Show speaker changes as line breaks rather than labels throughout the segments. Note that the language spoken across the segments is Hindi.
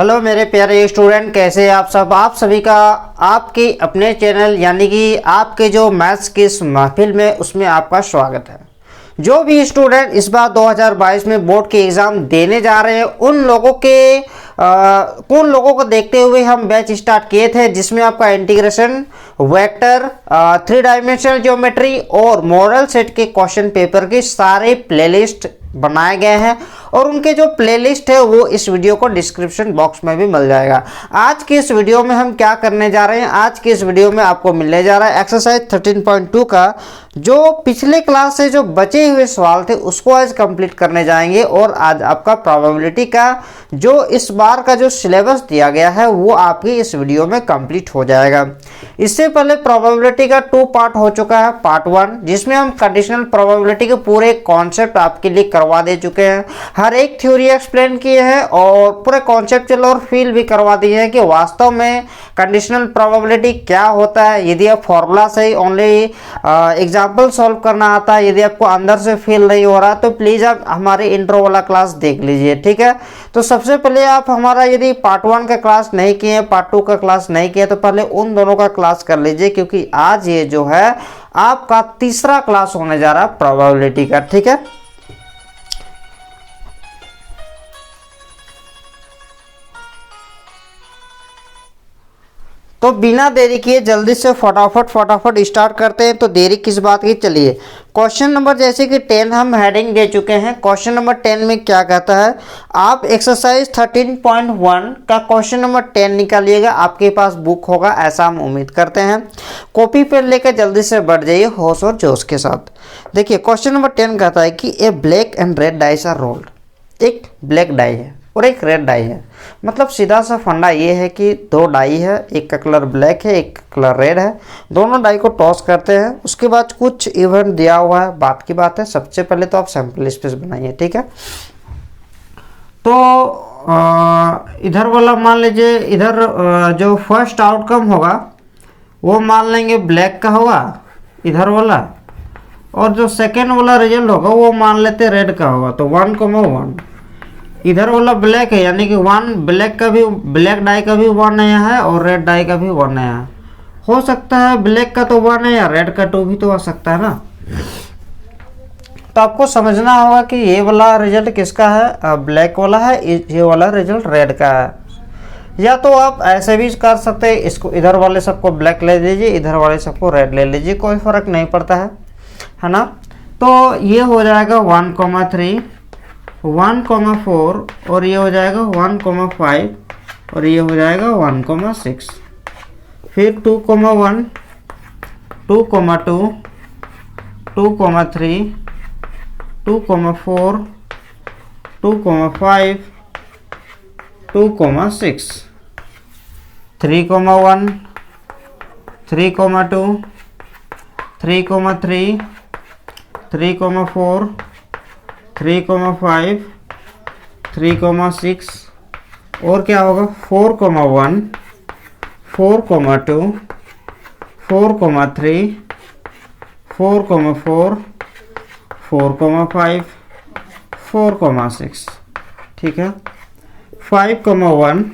हेलो मेरे प्यारे स्टूडेंट, कैसे आप सब। आप सभी का आपके अपने चैनल यानी कि आपके जो मैथ्स की इस महफिल में उसमें आपका स्वागत है। जो भी स्टूडेंट इस बार 2022 में बोर्ड के एग्ज़ाम देने जा रहे हैं उन लोगों को देखते हुए हम बैच स्टार्ट किए थे, जिसमें आपका इंटीग्रेशन, वेक्टर, 3 डायमेंशनल ज्योमेट्री और मॉडल सेट के क्वेश्चन पेपर के सारे प्लेलिस्ट बनाए गए हैं और उनके जो प्लेलिस्ट है वो इस वीडियो को डिस्क्रिप्शन बॉक्स में भी मिल जाएगा। आज की इस वीडियो में हम क्या करने जा रहे हैं, आज की इस वीडियो में आपको मिलने जा रहा है एक्सरसाइज 13.2 का जो पिछले क्लास से जो बचे हुए सवाल थे उसको आज कंप्लीट करने जाएंगे और आज आपका प्रोबेबिलिटी का जो इस बार का जो सिलेबस दिया गया है वो आपकी इस वीडियो में कंप्लीट हो जाएगा। इससे पहले प्रोबेबिलिटी का 2 पार्ट हो चुका है, पार्ट 1, जिसमें हम कंडीशनल प्रोबेबिलिटी के पूरे कॉन्सेप्ट आपके लिए करवा दे चुके हैं, हर एक थ्योरी एक्सप्लेन किए हैं और पूरे कॉन्सेप्चुअल और फील भी करवा दिए हैं कि वास्तव में कंडीशनल प्रोबेबिलिटी क्या होता है। यदि आप फॉर्मूला से ही ओनली एग्जाम्पल सॉल्व करना आता है, यदि आपको अंदर से फील नहीं हो रहा तो प्लीज़ आप हमारे इंट्रो वाला क्लास देख लीजिए, ठीक है। तो सबसे पहले आप हमारा यदि पार्ट 1 का क्लास नहीं किए, पार्ट 2 का क्लास नहीं किए तो पहले उन दोनों का क्लास कर लीजिए, क्योंकि आज ये जो है आपका तीसरा क्लास होने जा रहा है प्रोबेबिलिटी का, ठीक है। तो बिना देरी किए जल्दी से फटाफट स्टार्ट करते हैं। तो देरी किस बात की, चलिए क्वेश्चन नंबर जैसे कि 10 हम हेडिंग दे चुके हैं। क्वेश्चन नंबर 10 में क्या कहता है, आप एक्सरसाइज 13.1 का क्वेश्चन नंबर 10 निकालिएगा। आपके पास बुक होगा ऐसा हम उम्मीद करते हैं। कॉपी पेन लेकर जल्दी से बढ़ जाइए होश और जोश के साथ। देखिए क्वेश्चन नंबर 10 कहता है कि a black and red dice are rolled. एक ब्लैक डाई है और एक रेड डाई है। मतलब सीधा सा फंडा ये है कि 2 डाई है, एक का कलर ब्लैक है, एक कलर रेड है। दोनों डाई को टॉस करते हैं, उसके बाद कुछ इवेंट दिया हुआ है। बात की बात है, सबसे पहले तो आप सैंपल स्पेस बनाइए, ठीक है। तो इधर वाला मान लीजिए, इधर जो फर्स्ट आउटकम होगा वो मान लेंगे ब्लैक का होगा इधर वाला, और जो सेकेंड वाला रिजल्ट होगा वो मान लेते रेड का होगा। तो 1,1 इधर वाला ब्लैक है, यानी कि 1 ब्लैक का भी, ब्लैक डाई का भी 1 नया है और रेड डाई का भी 1 नया है। हो सकता है ब्लैक का तो 1 है या रेड का 2 भी तो आ सकता है ना। तो आपको समझना होगा कि ये वाला रिजल्ट किसका है, ब्लैक वाला है, ये वाला रिजल्ट रेड का है। या तो आप ऐसे भी कर सकते हैं, इसको इधर वाले सबको ब्लैक ले लीजिए, इधर वाले सबको रेड ले लीजिए, कोई फर्क नहीं पड़ता है ना। तो ये हो जाएगा 1,3, 1,4 और ये हो जाएगा 1,5 और ये हो जाएगा 1,6। फिर 2,1, 2,2, 2,3, 2,4, 2,5, 2,6, 3,1, 3,2, 3,3, 3,4, 3,5, 3,6 और क्या होगा 4,1, 4,2, 4,3, 4,4, 4,5, 4,6, ठीक है। 5,1,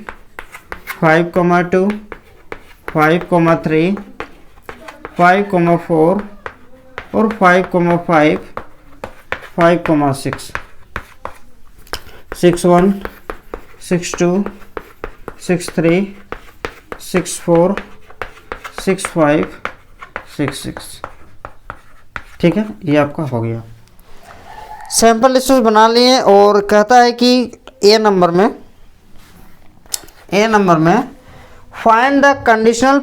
5,2, 5,3, 5,4 और 5,5, 5,6, 6,1, 6,2, 6,3, 6,4, 6,5, 6,6, ठीक है। ये आपका हो गया। सैंपल स्पेस बना लिए और कहता है कि ए नंबर में फाइंड द कंडीशनल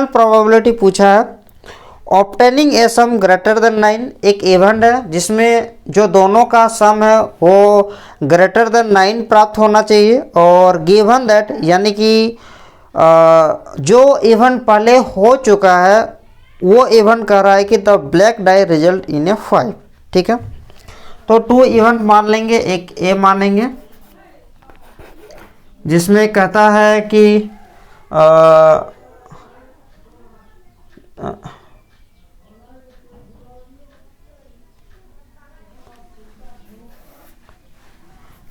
प्रोबेबिलिटी पूछा है। ऑब्टेनिंग ए सम ग्रेटर देन 9 एक इवेंट है जिसमें जो दोनों का सम है वो ग्रेटर देन 9 प्राप्त होना चाहिए, और गिवन दैट यानी कि जो इवेंट पहले हो चुका है वो इवेंट कह रहा है कि the black die result in a 5, ठीक है। तो 2 इवेंट मान लेंगे, एक ए मानेंगे जिसमें कहता है कि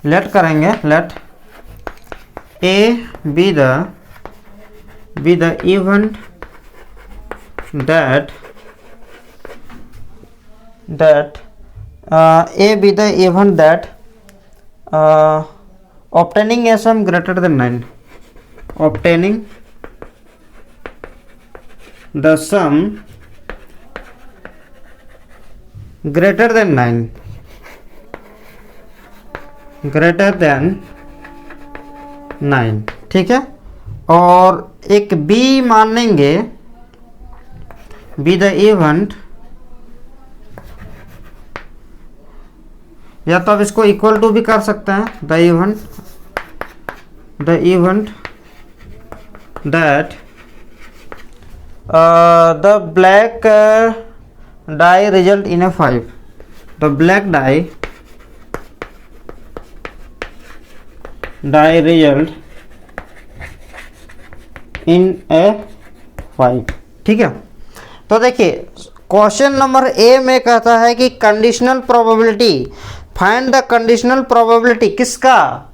लेट करेंगे, late A be the event that A be the event that obtaining a sum greater than 9, obtaining the sum greater than 9, greater than 9, ठीक है। और एक बी मान लेंगे, बी द इवेंट, या तो आप इसको इक्वल टू भी कर सकते हैं, the event that the black die result in a 5, the black die result in a 5, ठीक है। तो देखिए क्वेश्चन नंबर ए में कहता है कि conditional probability, find the conditional probability किसका,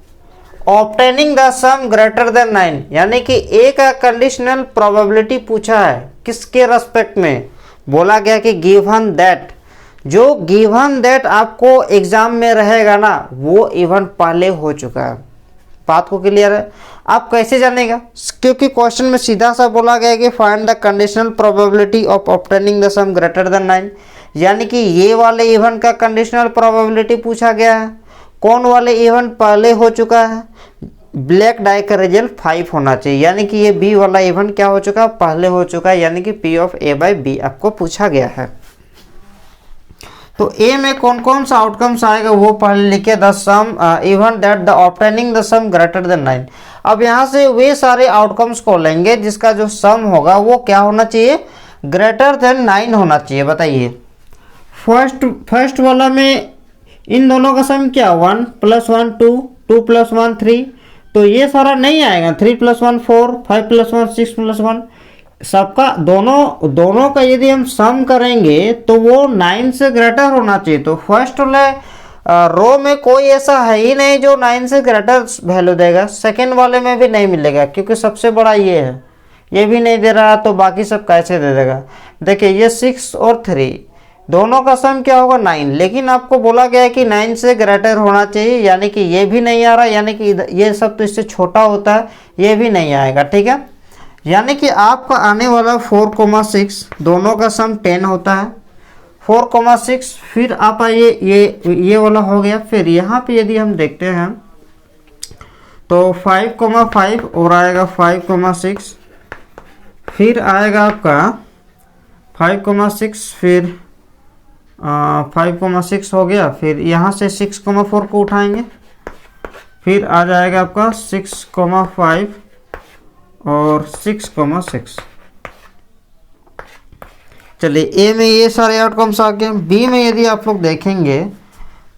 obtaining the sum greater than 9, यानी कि ए का कंडीशनल प्रोबेबिलिटी पूछा है, किसके रेस्पेक्ट में, बोला गया कि गिवन दैट, जो गिवन दैट आपको एग्जाम में रहेगा ना वो इवेंट पहले हो चुका है। बात को क्लियर है। आप कैसे जानेगा, क्योंकि क्वेश्चन में सीधा सा बोला गया कि find the conditional probability of obtaining the sum greater than 9, यानी कि ये वाले इवेंट का कंडीशनल प्रोबेबिलिटी पूछा गया है। कौन वाले इवेंट पहले हो चुका है, ब्लैक डाई का रिजल्ट 5 होना चाहिए, यानी कि ये बी वाला इवेंट क्या हो चुका है, पहले हो चुका है, यानी कि P of A by B आपको पूछा गया है। तो ए में कौन कौन सा आउटकम्स आएगा वो पहले लिखे, the sum event that the obtaining the sum greater than 9। अब यहाँ से वे सारे आउटकम्स को लेंगे जिसका जो सम होगा वो क्या होना चाहिए, ग्रेटर देन 9 होना चाहिए। बताइए फर्स्ट वाला में इन दोनों का सम क्या, 1 + 1 2, 2 + 1 3, तो ये सारा नहीं आएगा, 3 + 1 4, 5 + 1 6 + 1, सबका दोनों का यदि हम सम करेंगे तो वो 9 से ग्रेटर होना चाहिए। तो फर्स्ट वाले रो में कोई ऐसा है ही नहीं जो 9 से ग्रेटर वैल्यू देगा, सेकेंड वाले में भी नहीं मिलेगा क्योंकि सबसे बड़ा ये है, ये भी नहीं दे रहा तो बाकी सब कैसे दे देगा। देखिए ये 6 और 3 दोनों का सम क्या होगा 9, लेकिन आपको बोला गया है कि 9 से ग्रेटर होना चाहिए, यानी कि ये भी नहीं आ रहा, यानी कि ये सब तो इससे छोटा होता है, ये भी नहीं आएगा, ठीक है। यानी कि आपका आने वाला 4,6 दोनों का सम 10 होता है, 4,6, फिर आप आइए ये वाला हो गया। फिर यहाँ पे यदि हम देखते हैं तो 5,5 और आएगा 5,6, फिर आएगा आपका 5,6, फिर 5,6 हो गया, फिर यहाँ से 6,4 को उठाएंगे, फिर आ जाएगा आपका 6,5 और 6,6। चलिए ए में ये सारे आउटकम्स आ गए। बी में यदि आप लोग देखेंगे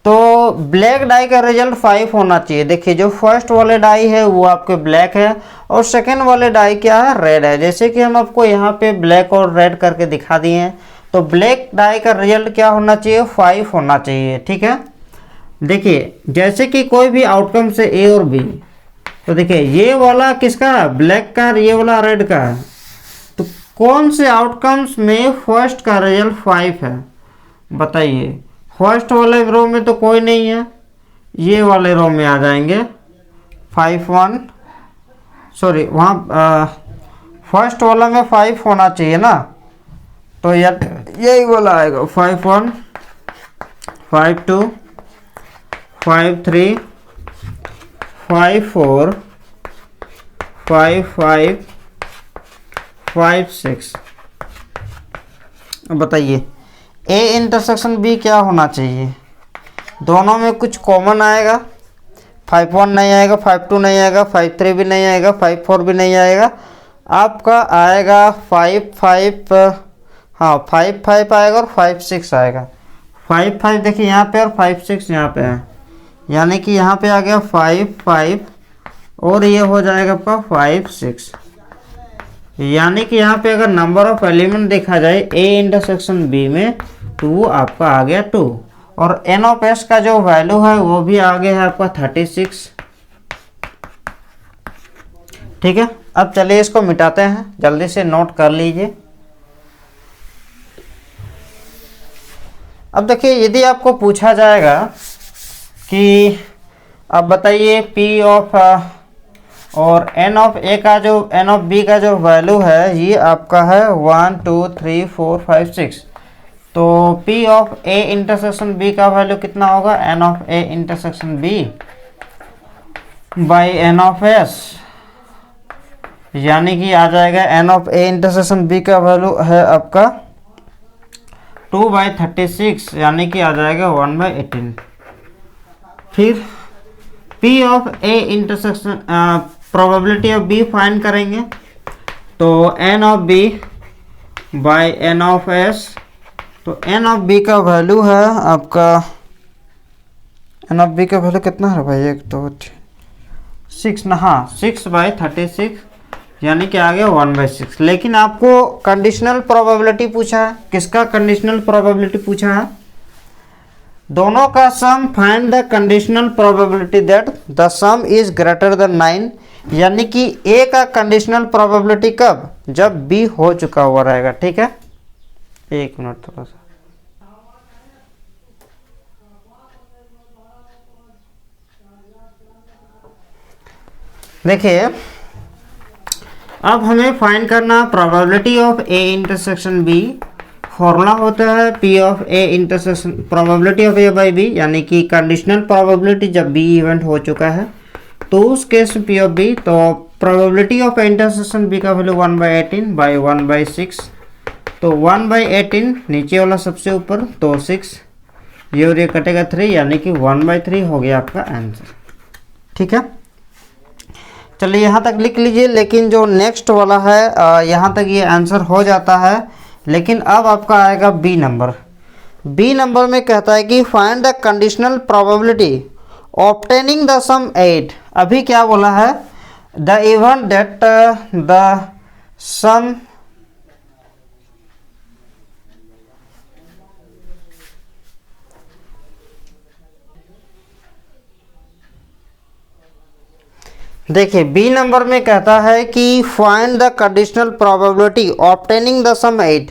तो ब्लैक डाई का रिजल्ट 5 होना चाहिए। देखिए जो फर्स्ट वाले डाई है वो आपके ब्लैक है और सेकेंड वाले डाई क्या है, रेड है। जैसे कि हम आपको यहाँ पे ब्लैक और रेड करके दिखा दिए हैं, तो ब्लैक डाई का रिजल्ट क्या होना चाहिए, 5 होना चाहिए, ठीक है। देखिए जैसे कि कोई भी आउटकम से ए और बी, तो देखिए ये वाला किसका है, ब्लैक का, ये वाला रेड का है, तो कौन से आउटकम्स में फर्स्ट का रिजल्ट 5 है, बताइए। फर्स्ट वाले रो में तो कोई नहीं है, ये वाले रो में आ जाएंगे 5,1, सॉरी वहाँ फर्स्ट वाला में 5 होना चाहिए ना, तो यही वाला आएगा 5,1 5,2 5,3 5,4 5,5 5,6। बताइए ए इंटरसेक्शन बी क्या होना चाहिए, दोनों में कुछ कॉमन आएगा, 5,1 नहीं आएगा, 5,2 नहीं आएगा, 5,3 भी नहीं आएगा, 5,4 भी नहीं आएगा, आपका आएगा 5,5, हाँ 5,5 आएगा और 5,6 आएगा। 5,5 देखिए यहाँ पे और 5,6 यहाँ पे है, यानी कि यहाँ पे आ गया 5,5 और ये हो जाएगा आपका 5,6, यानी कि यहाँ पे अगर नंबर ऑफ एलिमेंट देखा जाए ए इंटरसेक्शन बी में तो वो आपका आ गया 2, और एन ऑफ एस का जो वैल्यू है वो भी आ गया है आपका 36, ठीक है, अब चलिए इसको मिटाते हैं, जल्दी से नोट कर लीजिए। अब देखिए, यदि आपको पूछा जाएगा कि अब बताइए पी ऑफ और एन ऑफ ए का जो एन ऑफ बी का जो वैल्यू है ये आपका है 1 2 3 4 5 6, तो P of A intersection B का वैल्यू कितना होगा, N of A intersection B by N of S, यानी कि आ जाएगा N of A intersection B का वैल्यू है आपका 2/36, यानी कि आ जाएगा 1/18। फिर P of A intersection probability of B find करेंगे, तो N of B by N of S, तो N ऑफ B का वैल्यू है आपका, N ऑफ B का वैल्यू कितना है भाई, 1 2 6 ना, हाँ 6/36, यानी कि आ गया 1/6। लेकिन आपको कंडीशनल प्रोबेबिलिटी पूछा है, किसका कंडीशनल प्रोबेबिलिटी पूछा है, दोनों का sum find the conditional probability that the some is greater than 9, यानी कि ए का कंडीशनल प्रोबेबिलिटी कब, जब बी हो चुका हुआ रहेगा। ठीक है, एक मिनट थोड़ा सा, देखिए अब हमें फाइंड करना probability of A intersection B. Formula होता है P of A intersection probability of A by B, यानी कि कंडीशनल प्रोबेबिलिटी जब बी इवेंट हो चुका है, तो उस केस में पी ऑफ बी, तो प्रोबेबिलिटी ऑफ इंटरसेक्शन बी का वैल्यू 1/18 बाई 1/6, तो 1/18 नीचे वाला सबसे ऊपर, तो 6 ये और ये कटेगा 3, यानी कि 1/3 हो गया आपका आंसर। ठीक है, चलिए यहाँ तक लिख लीजिए। लेकिन जो नेक्स्ट वाला है यहाँ तक ये आंसर हो जाता है, लेकिन अब आपका आएगा बी नंबर। बी नंबर में कहता है कि find the conditional probability obtaining the sum 8। अभी क्या बोला है, the event that the sum देखिए बी नंबर में कहता है कि find the conditional probability obtaining the sum 8।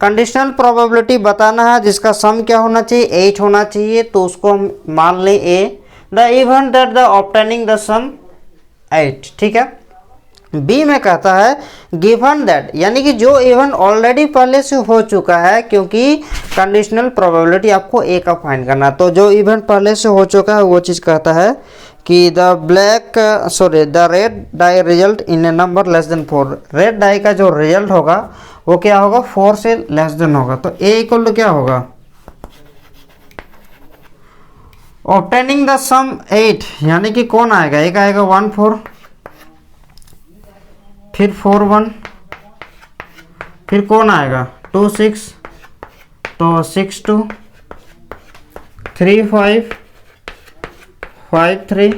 Conditional probability बताना है जिसका सम क्या होना चाहिए, 8 होना चाहिए, तो उसको हम मान लें A. The event that the obtaining the sum 8। ठीक है, बी में कहता है गिवन दैट, यानी कि जो इवेंट ऑलरेडी पहले से हो चुका है, क्योंकि कंडीशनल प्रोबेबिलिटी आपको ए का फाइंड करना है, तो जो इवेंट पहले से हो चुका है वो चीज़ कहता है कि the red die result in a number less than 4। Red die का जो रिजल्ट होगा वो क्या होगा, 4 से लेस देन होगा, तो ए इक्वल टू क्या होगा, ऑब्टेनिंग द सम 8, यानी कि कौन आएगा, एक आएगा 1 4, फिर 4 1, फिर कौन आएगा 2 6, तो 6 2, 3 5, 5 3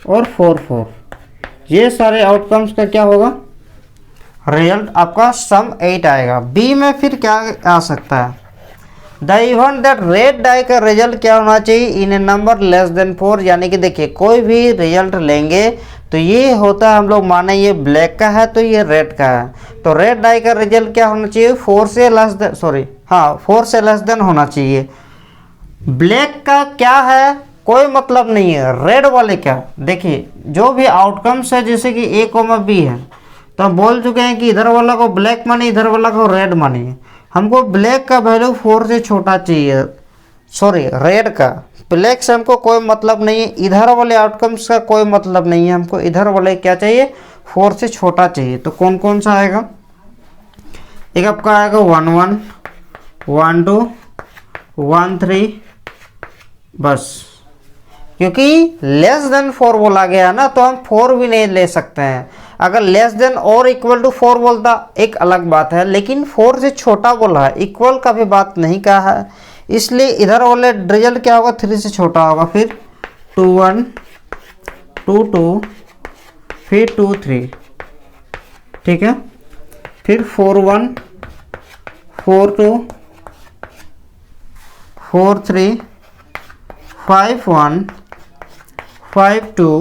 और 4 4। ये सारे आउटकम्स का क्या होगा, रिजल्ट आपका सम 8 आएगा। बी में फिर क्या आ सकता है, the event that red die का रिजल्ट क्या होना चाहिए, in a number less than 4, यानी कि देखिए कोई भी रिजल्ट लेंगे तो ये होता है, हम लोग माने ये ब्लैक का है तो ये रेड का है, तो रेड डाई का रिजल्ट क्या होना चाहिए, 4 से लेस देन, 4 से लेस देन होना चाहिए। ब्लैक का क्या है, कोई मतलब नहीं है। रेड वाले क्या, देखिए जो भी आउटकम्स है, जैसे कि ए कोमा बी है, तो हम बोल चुके हैं कि इधर वाला को ब्लैक मानिए, इधर वाला को रेड मानिए। हमको ब्लैक का वैल्यू 4 से छोटा चाहिए, रेड का, ब्लैक से हमको कोई मतलब नहीं है, इधर वाले आउटकम्स का कोई मतलब नहीं है, हमको इधर वाले क्या चाहिए, 4 से छोटा चाहिए। तो कौन कौन सा आएगा, एक आपका आएगा 1 1, 1 2, 1 3, बस, क्योंकि लेस देन 4 बोला गया ना, तो हम 4 भी नहीं ले सकते हैं। अगर लेस देन और इक्वल टू 4 बोलता एक अलग बात है, लेकिन 4 से छोटा बोला है, इक्वल का भी बात नहीं कहा है, इसलिए इधर वाले रिजल्ट क्या होगा, 3 से छोटा होगा। फिर 2 1, 2 2, फिर 2 3, ठीक है, फिर 4 1, 4 2, 4 3, 5 1, 5 2,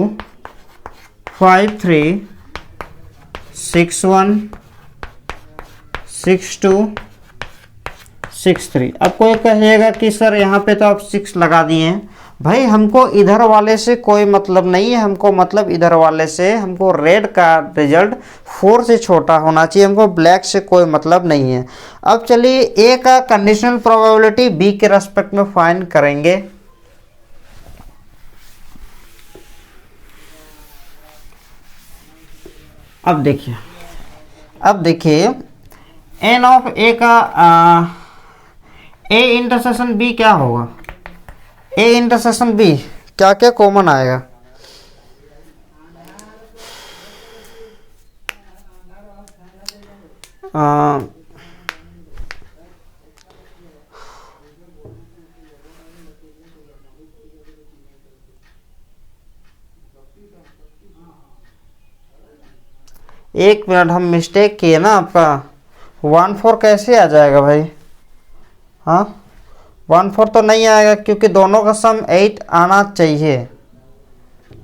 53616263। अब कोई कहेगा कि सर यहाँ पे तो आप 6 लगा दिए हैं। भाई हमको इधर वाले से कोई मतलब नहीं है, हमको मतलब इधर वाले से, हमको रेड का रिजल्ट 4 से छोटा होना चाहिए, हमको ब्लैक से कोई मतलब नहीं है। अब चलिए ए का कंडीशनल प्रोबेबिलिटी बी के रेस्पेक्ट में फाइंड करेंगे। अब देखिए एन ऑफ ए का ए इंटरसेक्शन बी क्या होगा, ए इंटरसेक्शन बी क्या क्या कॉमन आएगा। एक मिनट, हम मिस्टेक किए ना, आपका 1 4 कैसे आ जाएगा भाई। हाँ 1 4 तो नहीं आएगा क्योंकि दोनों का सम 8 आना चाहिए।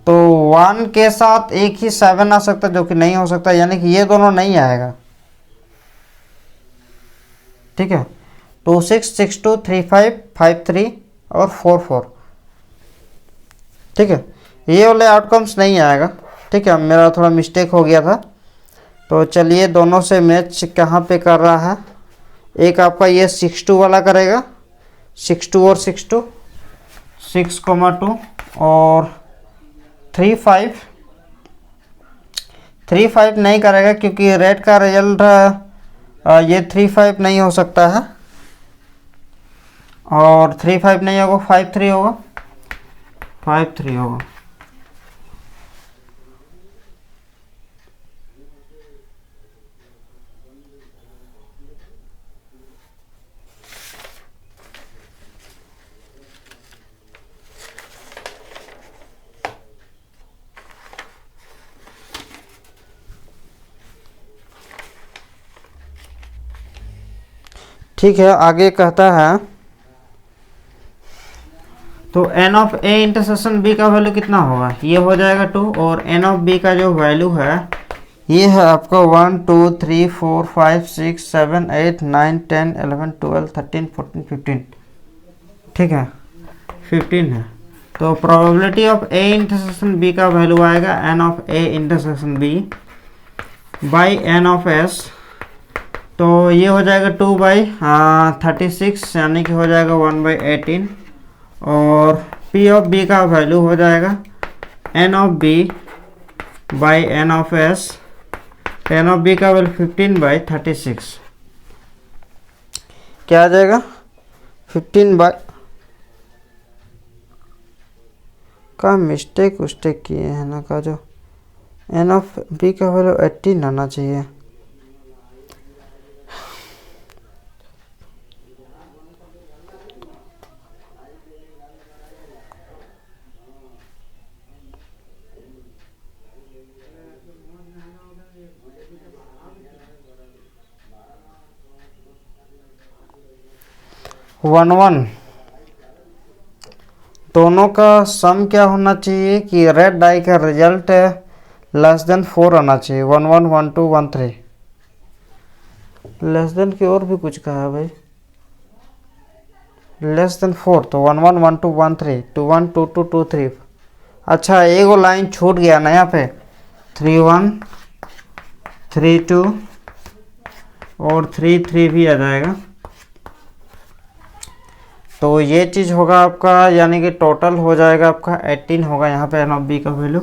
तो 1 के साथ एक ही 7 आ सकता है जो कि नहीं हो सकता, यानी कि ये दोनों नहीं आएगा। ठीक है 2 6 6 2 3 5 5 3 और 4 4। ठीक है ये वाले आउटकम्स नहीं आएगा। ठीक है मेरा थोड़ा मिस्टेक हो गया था। तो चलिए दोनों से मैच कहाँ पे कर रहा है। एक आपका ये 6 2 वाला करेगा, 6 2 और 6 2 6,2 और 3 5 नहीं करेगा क्योंकि रेड का रिजल्ट ये 3 5 नहीं हो सकता है, और 3 5 नहीं होगा, 5 3 होगा, 5 3 होगा। ठीक है आगे कहता है, तो N of A intersection B का वैल्यू कितना होगा, ये हो जाएगा 2, और एन ऑफ बी का जो वैल्यू है ये है आपका 1 2 3 4 5 6 7 8 9 10 11 12 13 14 15। ठीक है 15 है। तो probability of A intersection B का वैल्यू आएगा n of A intersection B by N of S. तो ये हो जाएगा 2/36 यानी कि हो जाएगा 1/18, और P ऑफ B का वैल्यू हो जाएगा N of B by N of S। N of B का वैल्यू 15/36 क्या आ जाएगा 15 का मिस्टेक किए हैं ना का, जो N ऑफ B का वैल्यू 18 आना चाहिए। वन वन दोनों का सम क्या होना चाहिए कि रेड डाई का रिजल्ट लेस देन 4 आना चाहिए। 1 1 1 2 1 3 लेस देन की और भी कुछ कहा है भाई, लेस देन 4 तो 1 1 1 2 1 3 2 1 2 2 2 3। अच्छा एक लाइन छूट गया ना यहाँ पे, 3 1 3 2 और 3 3 भी आ जाएगा। तो ये चीज़ होगा आपका, यानी कि टोटल हो जाएगा आपका 18 होगा यहाँ पे एन ऑफ बी का वैल्यू।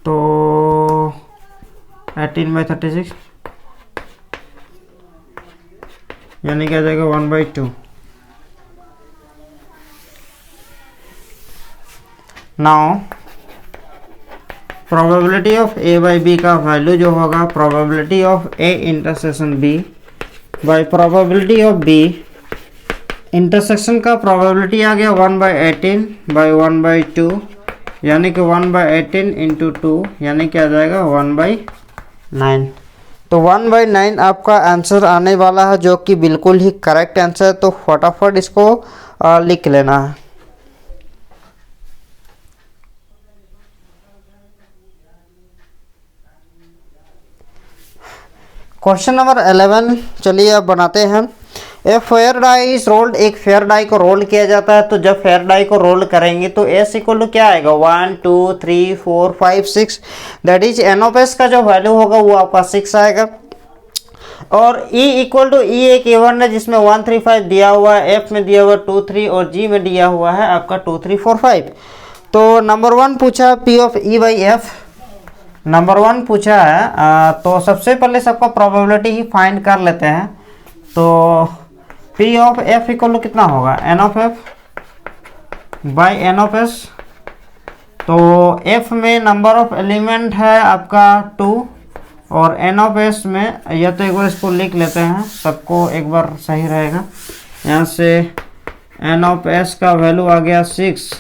तो 18/36 यानी क्या जाएगा 1/2। Now probability of A by B का वैल्यू जो होगा probability of A intersection B by probability of B. Intersection का प्रोबेबिलिटी आ गया 1/18 बाई 1/2 यानी कि 1/18 इंटू 2 यानी क्या आ जाएगा 1/9। तो 1/9 आपका आंसर आने वाला है जो कि बिल्कुल ही करेक्ट आंसर है। तो फटाफट इसको लिख लेना है। क्वेश्चन नंबर 11 चलिए अब बनाते हैं। A fair die is rolled, एक फेयर डाई को रोल किया जाता है। तो जब फेयर डाई को रोल करेंगे तो एस इक्वल टू क्या आएगा 1 2 3 4 5 6, that is an of S का जो वैल्यू होगा वो आपका 6 आएगा। और E इक्वल टू ई एक इवन है जिसमें 1 3 5 दिया हुआ है, F में दिया हुआ 2 3 और G में दिया हुआ है आपका 2 3 4 5। तो नंबर 1 पूछा P of E by F, number 1 पूछा है। तो सबसे पहले सबका प्रोबेबिलिटी ही फाइंड कर लेते हैं। तो P of F equal to कितना होगा N of F by N of S। तो F में नंबर ऑफ एलिमेंट है आपका 2 और N ऑफ S में, या तो एक बार इसको लिख लेते हैं सबको एक बार सही रहेगा। यहाँ से N ऑफ S का वैल्यू आ गया 6,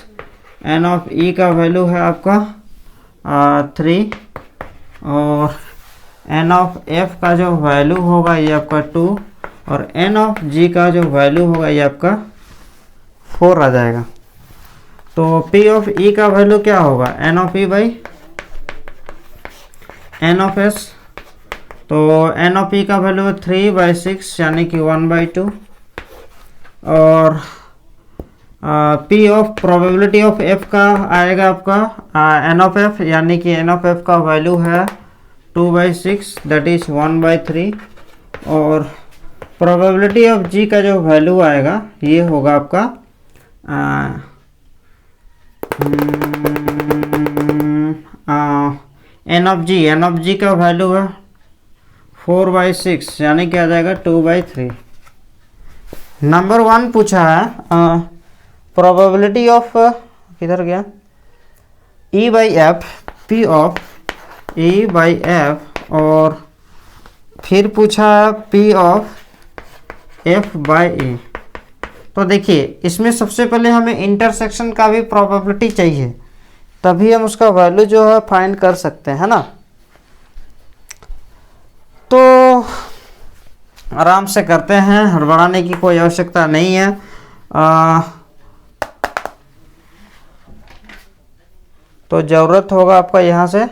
N ऑफ E का वैल्यू है आपका 3 और N ऑफ F का जो वैल्यू होगा ये आपका 2 और N ऑफ G का जो वैल्यू होगा ये आपका 4 आ जाएगा। तो P ऑफ E का वैल्यू क्या होगा N of E by N of S। तो N ऑफ E का वैल्यू 3/6 यानी कि 1/2 और P of probability of F का आएगा आपका N ऑफ F यानी कि N ऑफ F का वैल्यू है 2/6 दैट इज 1/3 और प्रोबेबिलिटी ऑफ G का जो वैल्यू आएगा ये होगा आपका N ऑफ G का वैल्यू है 4/6 यानी कि आ जाएगा 2/3। नंबर 1 पूछा है प्रोबेबिलिटी ऑफ, किधर गया, E by F, P of E by F और फिर पूछा P of F by E। तो देखिए इसमें सबसे पहले हमें इंटरसेक्शन का भी प्रोबेबिलिटी चाहिए, तभी हम उसका वैल्यू जो है फाइंड कर सकते हैं ना। तो आराम से करते हैं, हड़बड़ाने की कोई आवश्यकता नहीं है। तो ज़रूरत होगा आपका यहाँ से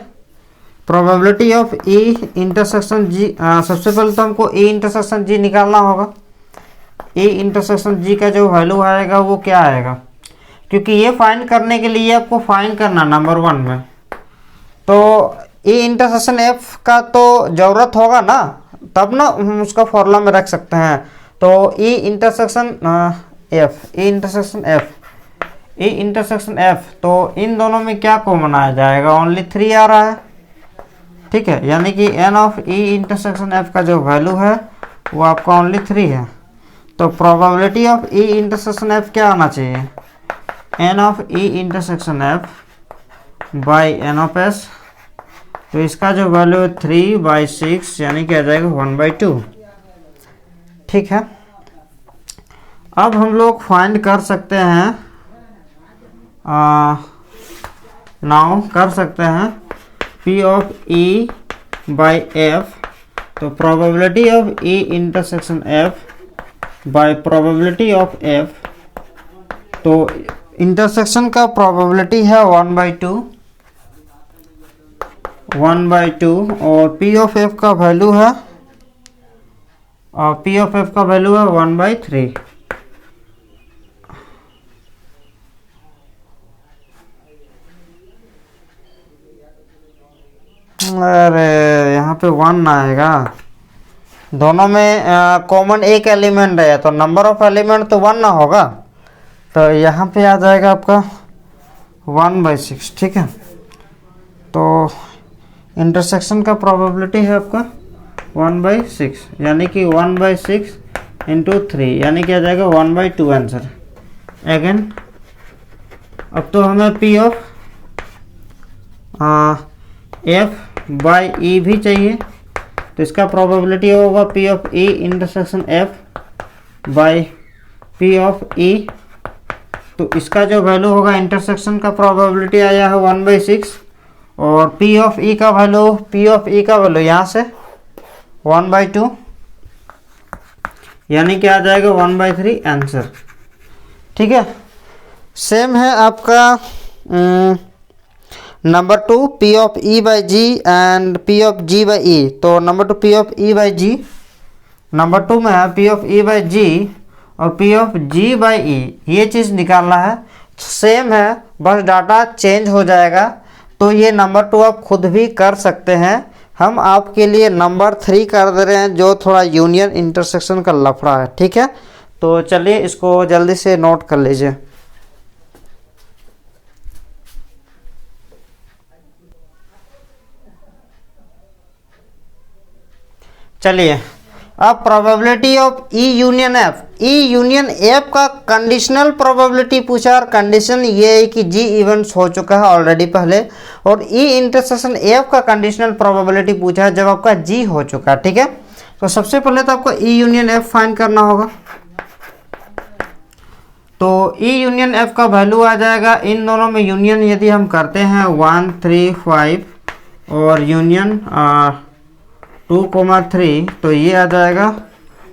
probability of E intersection G। सबसे पहले तो हमको E इंटरसेक्शन G निकालना होगा। E इंटरसेक्शन G का जो वैल्यू आएगा वो क्या आएगा, क्योंकि ये फाइंड करने के लिए आपको फाइंड करना नंबर 1 में। तो E इंटरसेक्शन F का तो ज़रूरत होगा ना, तब ना हम उसका फॉर्मूला में रख सकते हैं। तो E इंटरसेक्शन F, तो इन दोनों में क्या कॉमन आ जाएगा, ओनली 3 आ रहा है, ठीक है। यानी कि N of E intersection F का जो वैल्यू है वो आपका ओनली 3 है। तो probability of E intersection F क्या आना चाहिए N of E intersection F by N of S। तो इसका जो वैल्यू है 3/6 यानी कि आ जाएगा 1/2, ठीक है। अब हम लोग फाइंड कर सकते हैं, नाउ कर सकते हैं P of E by F। तो probability of E intersection F by probability of F। तो इंटरसेक्शन का प्रोबेबिलिटी है 1/2 और P ऑफ F का वैल्यू है 1/3। अरे यहाँ पे 1 आएगा, दोनों में कॉमन एक एलिमेंट है तो नंबर ऑफ एलिमेंट तो 1 ना होगा। तो यहाँ पे आ जाएगा आपका 1/6, ठीक है। तो इंटरसेक्शन का प्रोबेबिलिटी है आपका 1/6 यानी कि 1/6 इंटू 3 यानी कि आ जाएगा 1/2 आंसर। अगेन अब तो हमें P of F by E भी चाहिए, तो इसका प्रोबेबिलिटी होगा P of E intersection F by P of E। तो इसका जो वैल्यू होगा इंटरसेक्शन का प्रोबेबिलिटी आया है 1/6 और P ऑफ E का वैल्यू यहाँ से 1/2 यानी कि आ जाएगा 1/3 आंसर, ठीक है। सेम है आपका number two P of E by G and P of G by E. तो number two P of E by G, number two में है P of E by G और P of G by E, ये चीज़ निकालना है। सेम है, बस डाटा चेंज हो जाएगा। तो ये नंबर टू आप खुद भी कर सकते हैं। हम आपके लिए नंबर थ्री कर दे रहे हैं जो थोड़ा यूनियन इंटरसेक्शन का लफड़ा है। ठीक है, तो चलिए इसको जल्दी से नोट कर लीजिए। चलिए अब probability of E union F, E union F का कंडीशनल प्रोबेबिलिटी पूछा और कंडीशन ये है कि जी इवेंट्स हो चुका है ऑलरेडी पहले, और ई इंटरसेक्शन एफ का कंडीशनल प्रोबेबिलिटी पूछा है जब आपका जी हो चुका है। ठीक है, तो सबसे पहले तो आपको ई यूनियन एफ फाइंड करना होगा। तो ई यूनियन एफ का वैल्यू आ जाएगा, इन दोनों में यूनियन यदि हम करते हैं 1 3 5 और यूनियन 2,3, तो ये आ जाएगा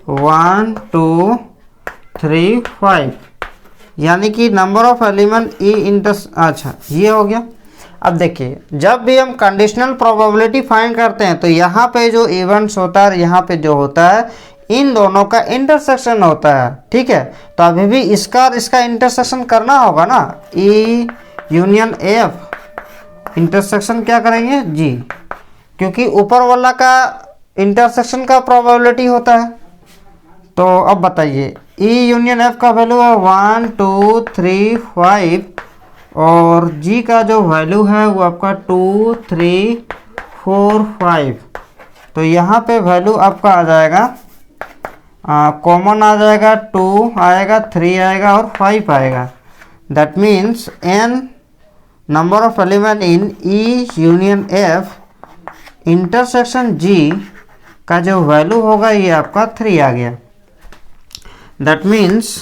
1 2 3 5, यानी कि number of element E interest, अच्छा ये हो गया। अब देखिए जब भी हम कंडीशनल प्रोबेबिलिटी फाइंड करते हैं तो यहाँ पे जो इवेंट्स होता है, यहाँ पे जो होता है, इन दोनों का इंटरसेक्शन होता है। ठीक है, तो अभी भी इसका और इसका इंटरसेक्शन करना होगा ना। ई यूनियन एफ इंटरसेक्शन क्या करेंगे जी, क्योंकि ऊपर वाला का इंटरसेक्शन का प्रोबेबिलिटी होता है। तो अब बताइए ई यूनियन एफ का वैल्यू है 1 2 3 5 और जी का जो वैल्यू है वो आपका 2 3 4 5। तो यहाँ पे वैल्यू आपका आ जाएगा, कॉमन आ जाएगा, 2 आएगा, 3 आएगा और 5 आएगा। That means N number of element in E union F intersection G का जो वैल्यू होगा ये आपका 3 आ गया। That means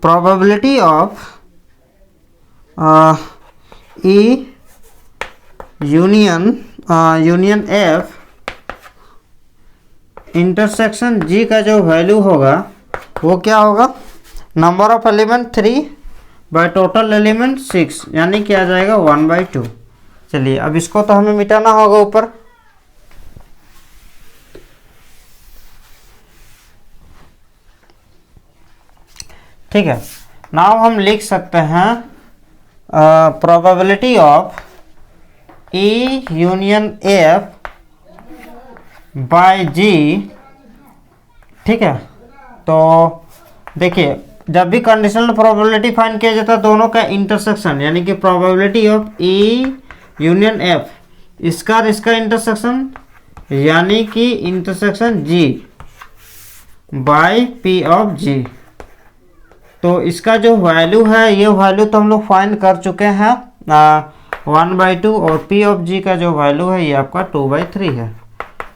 probability of E union F intersection G का जो वैल्यू होगा वो क्या होगा, number of element 3 by total element 6, यानी क्या आ जाएगा 1/2। चलिए अब इसको तो हमें मिटाना होगा ऊपर। ठीक है, नाउ हम लिख सकते हैं probability of E union F by G. ठीक है, तो देखिए जब भी कंडीशनल प्रोबेबिलिटी फाइंड किया जाता है दोनों का इंटरसेक्शन, यानी कि probability of E union F, इसका और इसका इंटरसेक्शन, यानी कि intersection G by P of G. तो इसका जो वैल्यू है ये वैल्यू तो हम लोग फाइंड कर चुके हैं 1/2, और पी ऑफ जी का जो वैल्यू है ये आपका 2/3 है,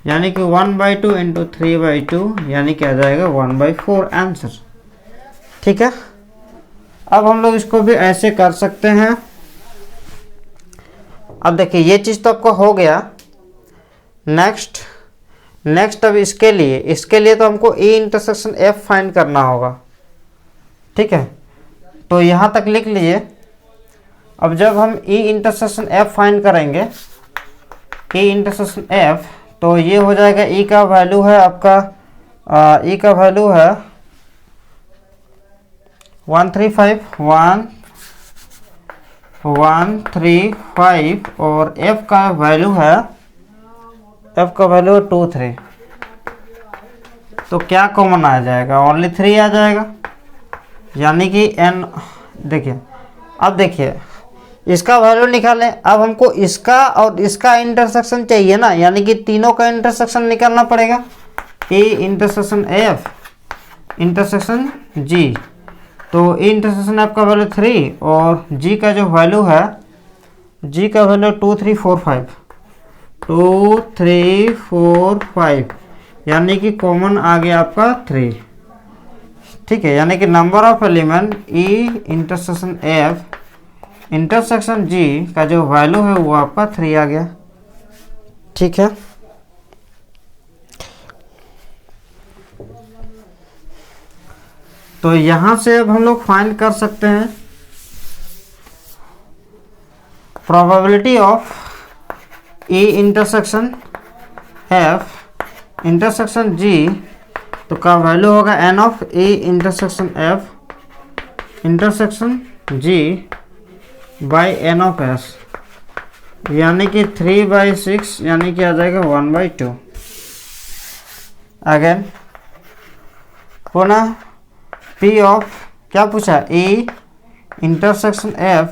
यानी कि 1/2 इंटू 3/2, यानी क्या आ जाएगा 1/4 आंसर। ठीक है, अब हम लोग इसको भी ऐसे कर सकते हैं। अब देखिए ये चीज़ तो आपको हो गया। नेक्स्ट अब इसके लिए तो हमको ई इंटरसेक्शन एफ फाइंड करना होगा। ठीक है, तो यहाँ तक लिख लीजिए। अब जब हम ई इंटरसेक्शन एफ फाइंड करेंगे, ई इंटरसेक्शन एफ, तो ये हो जाएगा ई का वैल्यू है आपका, ई का वैल्यू है 135 और एफ का वैल्यू है 2 3। तो क्या कॉमन आ जाएगा, ओनली 3 आ जाएगा, यानी कि एन। देखिए अब देखिए इसका वैल्यू निकालें। अब हमको इसका और इसका इंटरसेक्शन चाहिए ना, यानी कि तीनों का इंटरसेक्शन निकालना पड़ेगा। ए इंटरसेक्शन एफ इंटरसेक्शन जी, तो ए इंटरसेक्शन एफ का वैल्यू 3 और जी का जो वैल्यू है, जी का वैल्यू 2 3 4 5, यानी कि कॉमन आ गया आपका 3। ठीक है, यानी कि number of element E intersection F intersection G का जो वैल्यू है वो आपका 3 आ गया। ठीक है, तो यहां से अब हम लोग फाइंड कर सकते हैं probability of E intersection F intersection G, तो का वैल्यू होगा n of E intersection F intersection G by n of S, यानी कि 3/6, यानी कि आ जाएगा 1/2। अगेन पुनः P ऑफ क्या पूछा, E intersection F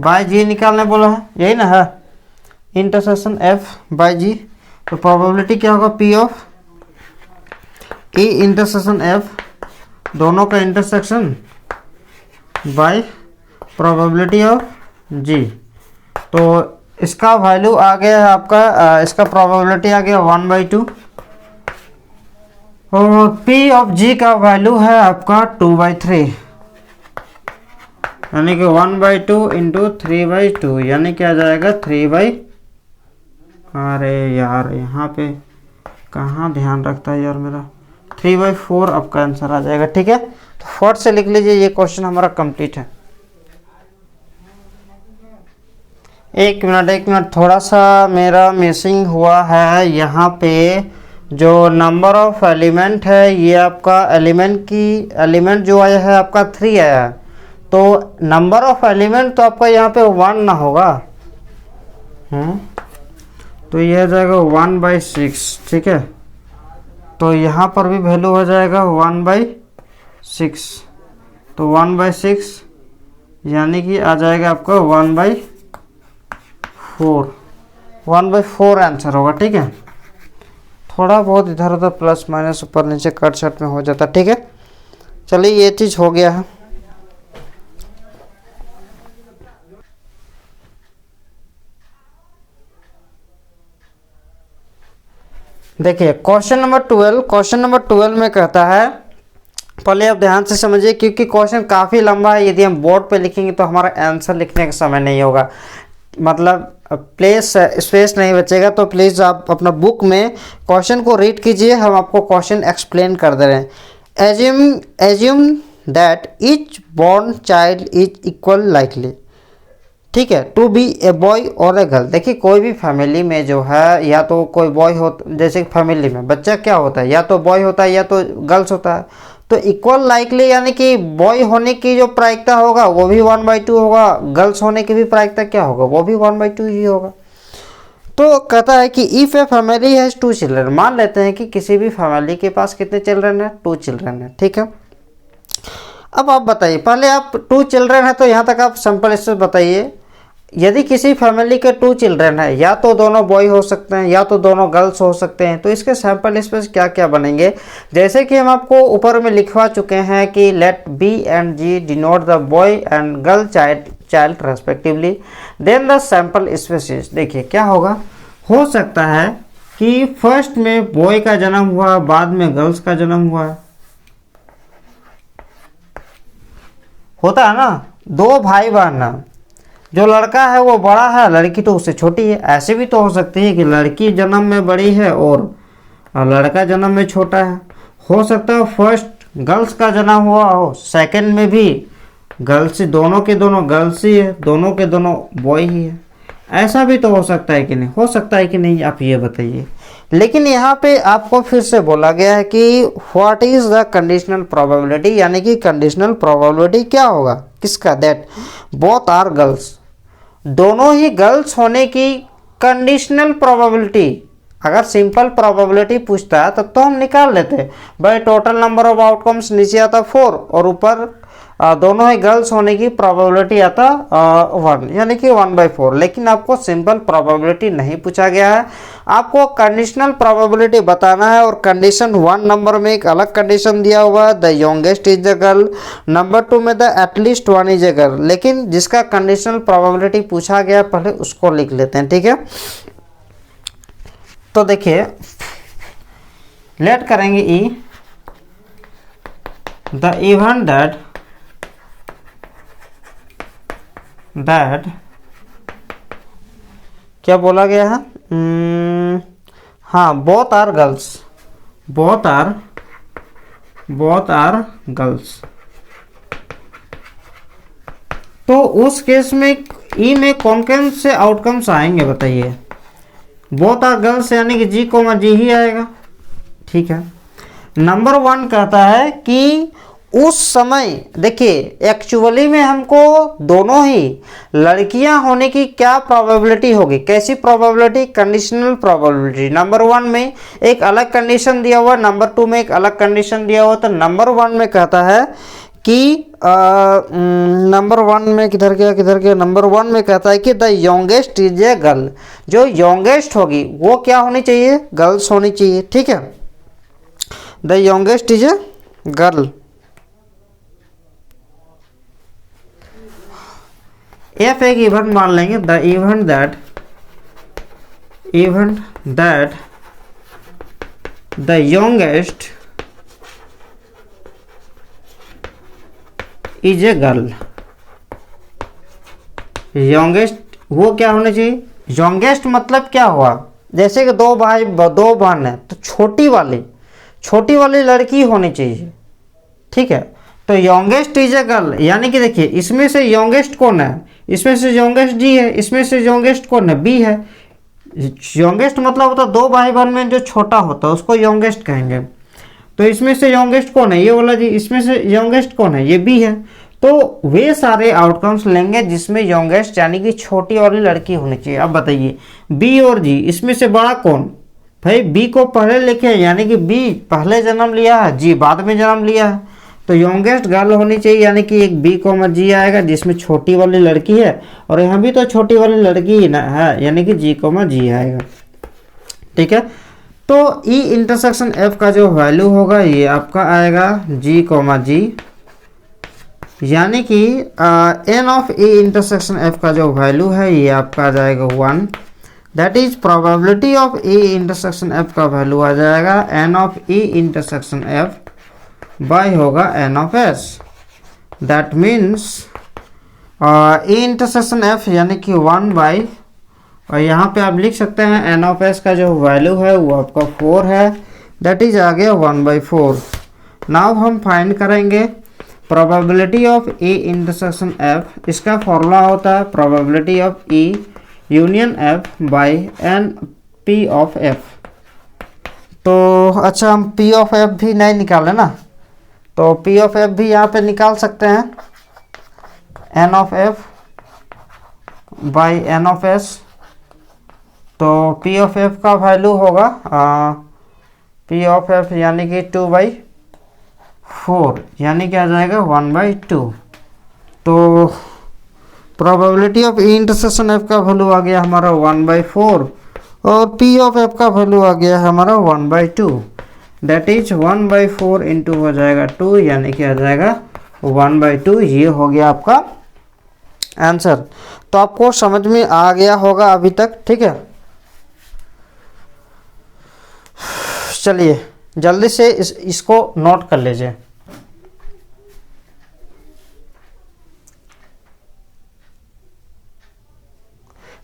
by G निकालने बोला है, यही ना है, इंटरसेक्शन F बाई G। तो प्रोबेबिलिटी क्या होगा, P of E intersection F दोनों का intersection by probability of G। तो इसका वैल्यू आ गया है आपका, इसका प्रोबेबिलिटी आ गया 1/2 और P ऑफ G का वैल्यू है आपका 2/3, यानी कि 1/2 इंटू 3/2, यानी क्या आ जाएगा 3/। अरे यार यहाँ पे कहाँ ध्यान रखता है यार मेरा, 3/4 आपका आंसर आ जाएगा। ठीक है, तो फट से लिख लीजिए, ये क्वेश्चन हमारा कंप्लीट है। एक मिनट, थोड़ा सा मेरा मिसिंग हुआ है यहाँ पे। जो नंबर ऑफ एलिमेंट है, ये आपका एलिमेंट जो आया है आपका 3 आया है, तो नंबर ऑफ एलिमेंट तो आपका यहाँ पे 1 ना होगा, तो ये आ जाएगा 1/6। ठीक है, तो यहाँ पर भी वैल्यू हो जाएगा 1/6, तो 1/6 यानी कि आ जाएगा आपका 1/4 आंसर होगा। ठीक है, थोड़ा बहुत इधर उधर प्लस माइनस ऊपर नीचे कट शट में हो जाता। ठीक है, चलिए ये चीज़ हो गया है। देखिए क्वेश्चन नंबर 12 में कहता है, पहले आप ध्यान से समझिए क्योंकि क्वेश्चन काफ़ी लंबा है, यदि हम बोर्ड पे लिखेंगे तो हमारा आंसर लिखने का समय नहीं होगा, मतलब प्लेस स्पेस नहीं बचेगा। तो प्लीज़ आप अपना बुक में क्वेश्चन को रीड कीजिए, हम आपको क्वेश्चन एक्सप्लेन कर दे रहे हैं। Assume that each born child is equal likely, ठीक है, टू बी ए बॉय और ए गर्ल। देखिए कोई भी फैमिली में जो है, या तो कोई बॉय हो, जैसे फैमिली में बच्चा क्या होता है, या तो बॉय होता है या तो गर्ल्स होता है, तो इक्वल लाइकली यानी कि बॉय होने की जो प्रायिकता होगा वो भी 1/2 होगा, गर्ल्स होने की भी प्रायिकता क्या होगा, वो भी 1/2 ही होगा। तो कहता है कि if a family has 2 children, मान लेते हैं कि किसी भी फैमिली के पास कितने चिल्ड्रन है, 2 चिल्ड्रन है। ठीक है, अब आप बताइए, पहले आप 2 चिल्ड्रन है तो यहाँ तक आप सिंपल इससे बताइए, यदि किसी फैमिली के 2 चिल्ड्रन है, या तो दोनों बॉय हो सकते हैं या तो दोनों गर्ल्स हो सकते हैं, तो इसके सैंपल स्पेस क्या क्या बनेंगे, जैसे कि हम आपको ऊपर में लिखवा चुके हैं कि let B and G denote the boy and girl child respectively, then the sample spaces. देखिए क्या होगा, हो सकता है कि फर्स्ट में बॉय का जन्म हुआ, बाद में गर्ल्स का जन्म हुआ, होता है ना, 2 भाई बहन है, जो लड़का है वो बड़ा है, लड़की तो उससे छोटी है। ऐसे भी तो हो सकती है कि लड़की जन्म में बड़ी है और लड़का जन्म में छोटा है। हो सकता है फर्स्ट गर्ल्स का जन्म हुआ हो, सेकंड में भी गर्ल्स, दोनों के दोनों गर्ल्स ही है, दोनों के दोनों बॉय ही है। ऐसा भी तो हो सकता है कि नहीं, हो सकता है कि नहीं, आप ये बताइए। लेकिन यहाँ पे आपको फिर से बोला गया है कि what is the conditional probability, यानी कि कंडीशनल प्रोबेबिलिटी क्या होगा, किसका, दैट बोथ आर गर्ल्स, दोनों ही गर्ल्स होने की कंडीशनल प्रोबेबिलिटी। अगर सिंपल प्रोबेबिलिटी पूछता है तो हम निकाल लेते भाई, टोटल नंबर ऑफ आउटकम्स नीचे आता 4 और ऊपर दोनों ही गर्ल्स होने की प्रोबेबिलिटी आता 1, यानी कि 1/4। लेकिन आपको सिंपल प्रोबेबिलिटी नहीं पूछा गया है, आपको कंडीशनल प्रोबेबिलिटी बताना है। और कंडीशन 1 नंबर में एक अलग कंडीशन दिया हुआ है, the youngest is the girl, number 2 में the at least 1 is a girl. लेकिन जिसका कंडीशनल प्रोबेबिलिटी पूछा गया पहले उसको लिख लेते हैं। ठीक है, तो देखिए लेट करेंगे ई, द इवेंट दैट क्या बोला गया है, हाँ, बोथ आर गर्ल्स। तो उस केस में ई में कौन कौन से आउटकम्स आएंगे बताइए। बोथ आर गर्ल्स यानी कि जी कोमा जी ही आएगा, ठीक है। नंबर 1 कहता है कि उस समय, देखिए एक्चुअली में हमको दोनों ही लड़कियां होने की क्या प्रोबेबिलिटी होगी, कैसी प्रोबेबिलिटी, कंडीशनल प्रोबेबिलिटी। नंबर 1 में एक अलग कंडीशन दिया हुआ, नंबर 2 में एक अलग कंडीशन दिया हुआ। तो नंबर 1 में कहता है कि नंबर 1 में किधर गया, नंबर 1 में कहता है कि the youngest is a girl, जो यंगेस्ट होगी वो क्या होनी चाहिए, गर्ल्स होनी चाहिए, ठीक है। The youngest is a girl. F एक इवेंट मान लेंगे, the event that the youngest is a girl. Youngest वो क्या होना चाहिए, यंगेस्ट मतलब क्या हुआ, जैसे कि दो बहन है तो छोटी वाली लड़की होनी चाहिए, ठीक है। तो यंगेस्ट इज ए गर्ल यानी कि देखिए इसमें से यंगेस्ट कौन है, इसमें से यंगेस्ट जी है, इसमें से यंगेस्ट कौन है, बी है। यंगेस्ट मतलब होता है दो भाई बहन में जो छोटा होता है उसको यंगेस्ट कहेंगे। तो इसमें से यंगेस्ट कौन है, ये वाला जी, इसमें से यंगेस्ट कौन है, ये बी है। तो वे सारे आउटकम्स लेंगे जिसमें यंगेस्ट यानी कि छोटी वाली लड़की होनी चाहिए। अब बताइए बी और जी, इसमें से बड़ा कौन, भाई बी को पहले लिखे यानी कि बी पहले जन्म लिया है, जी बाद में जन्म लिया है। तो यंगेस्ट गर्ल होनी चाहिए यानी कि एक बी कोमा जी आएगा जिसमें छोटी वाली लड़की है, और यहाँ भी तो छोटी वाली लड़की ही ना है यानी कि जी कोमा जी आएगा, ठीक है। तो ई इंटरसेक्शन एफ का जो वैल्यू होगा ये आपका आएगा जी कोमा जी, यानी कि N of E intersection F का जो वैल्यू है ये आपका आ जाएगा 1। That is probability of E intersection F का वैल्यू आ जाएगा N of E intersection F by होगा N of S. That means E intersection F यानी कि 1 बाई, और यहाँ पे आप लिख सकते हैं एन ऑफ एस का जो वैल्यू है वो आपका 4 है, दैट इज आ गया 1/4। नाउ हम फाइंड करेंगे probability of E intersection F. इसका फॉर्मूला होता है probability of E union F by n P of F. तो अच्छा हम पी ऑफ एफ भी नहीं निकाले ना, तो पी ऑफ एफ भी यहाँ पे निकाल सकते हैं, n of F by N of S. तो पी ऑफ एफ का वैल्यू होगा पी ऑफ एफ यानी कि 2/4 यानी क्या आ जाएगा 1/2। तो probability of E intersection F का वैल्यू आ गया हमारा 1/4 और पी ऑफ एफ का वैल्यू आ गया हमारा 1/2। दैट इज 1/4 इंटू हो जाएगा 2 यानी कि आ जाएगा 1/2। ये हो गया आपका आंसर। तो आपको समझ में आ गया होगा अभी तक, ठीक है। चलिए जल्दी से इसको नोट कर लीजिए।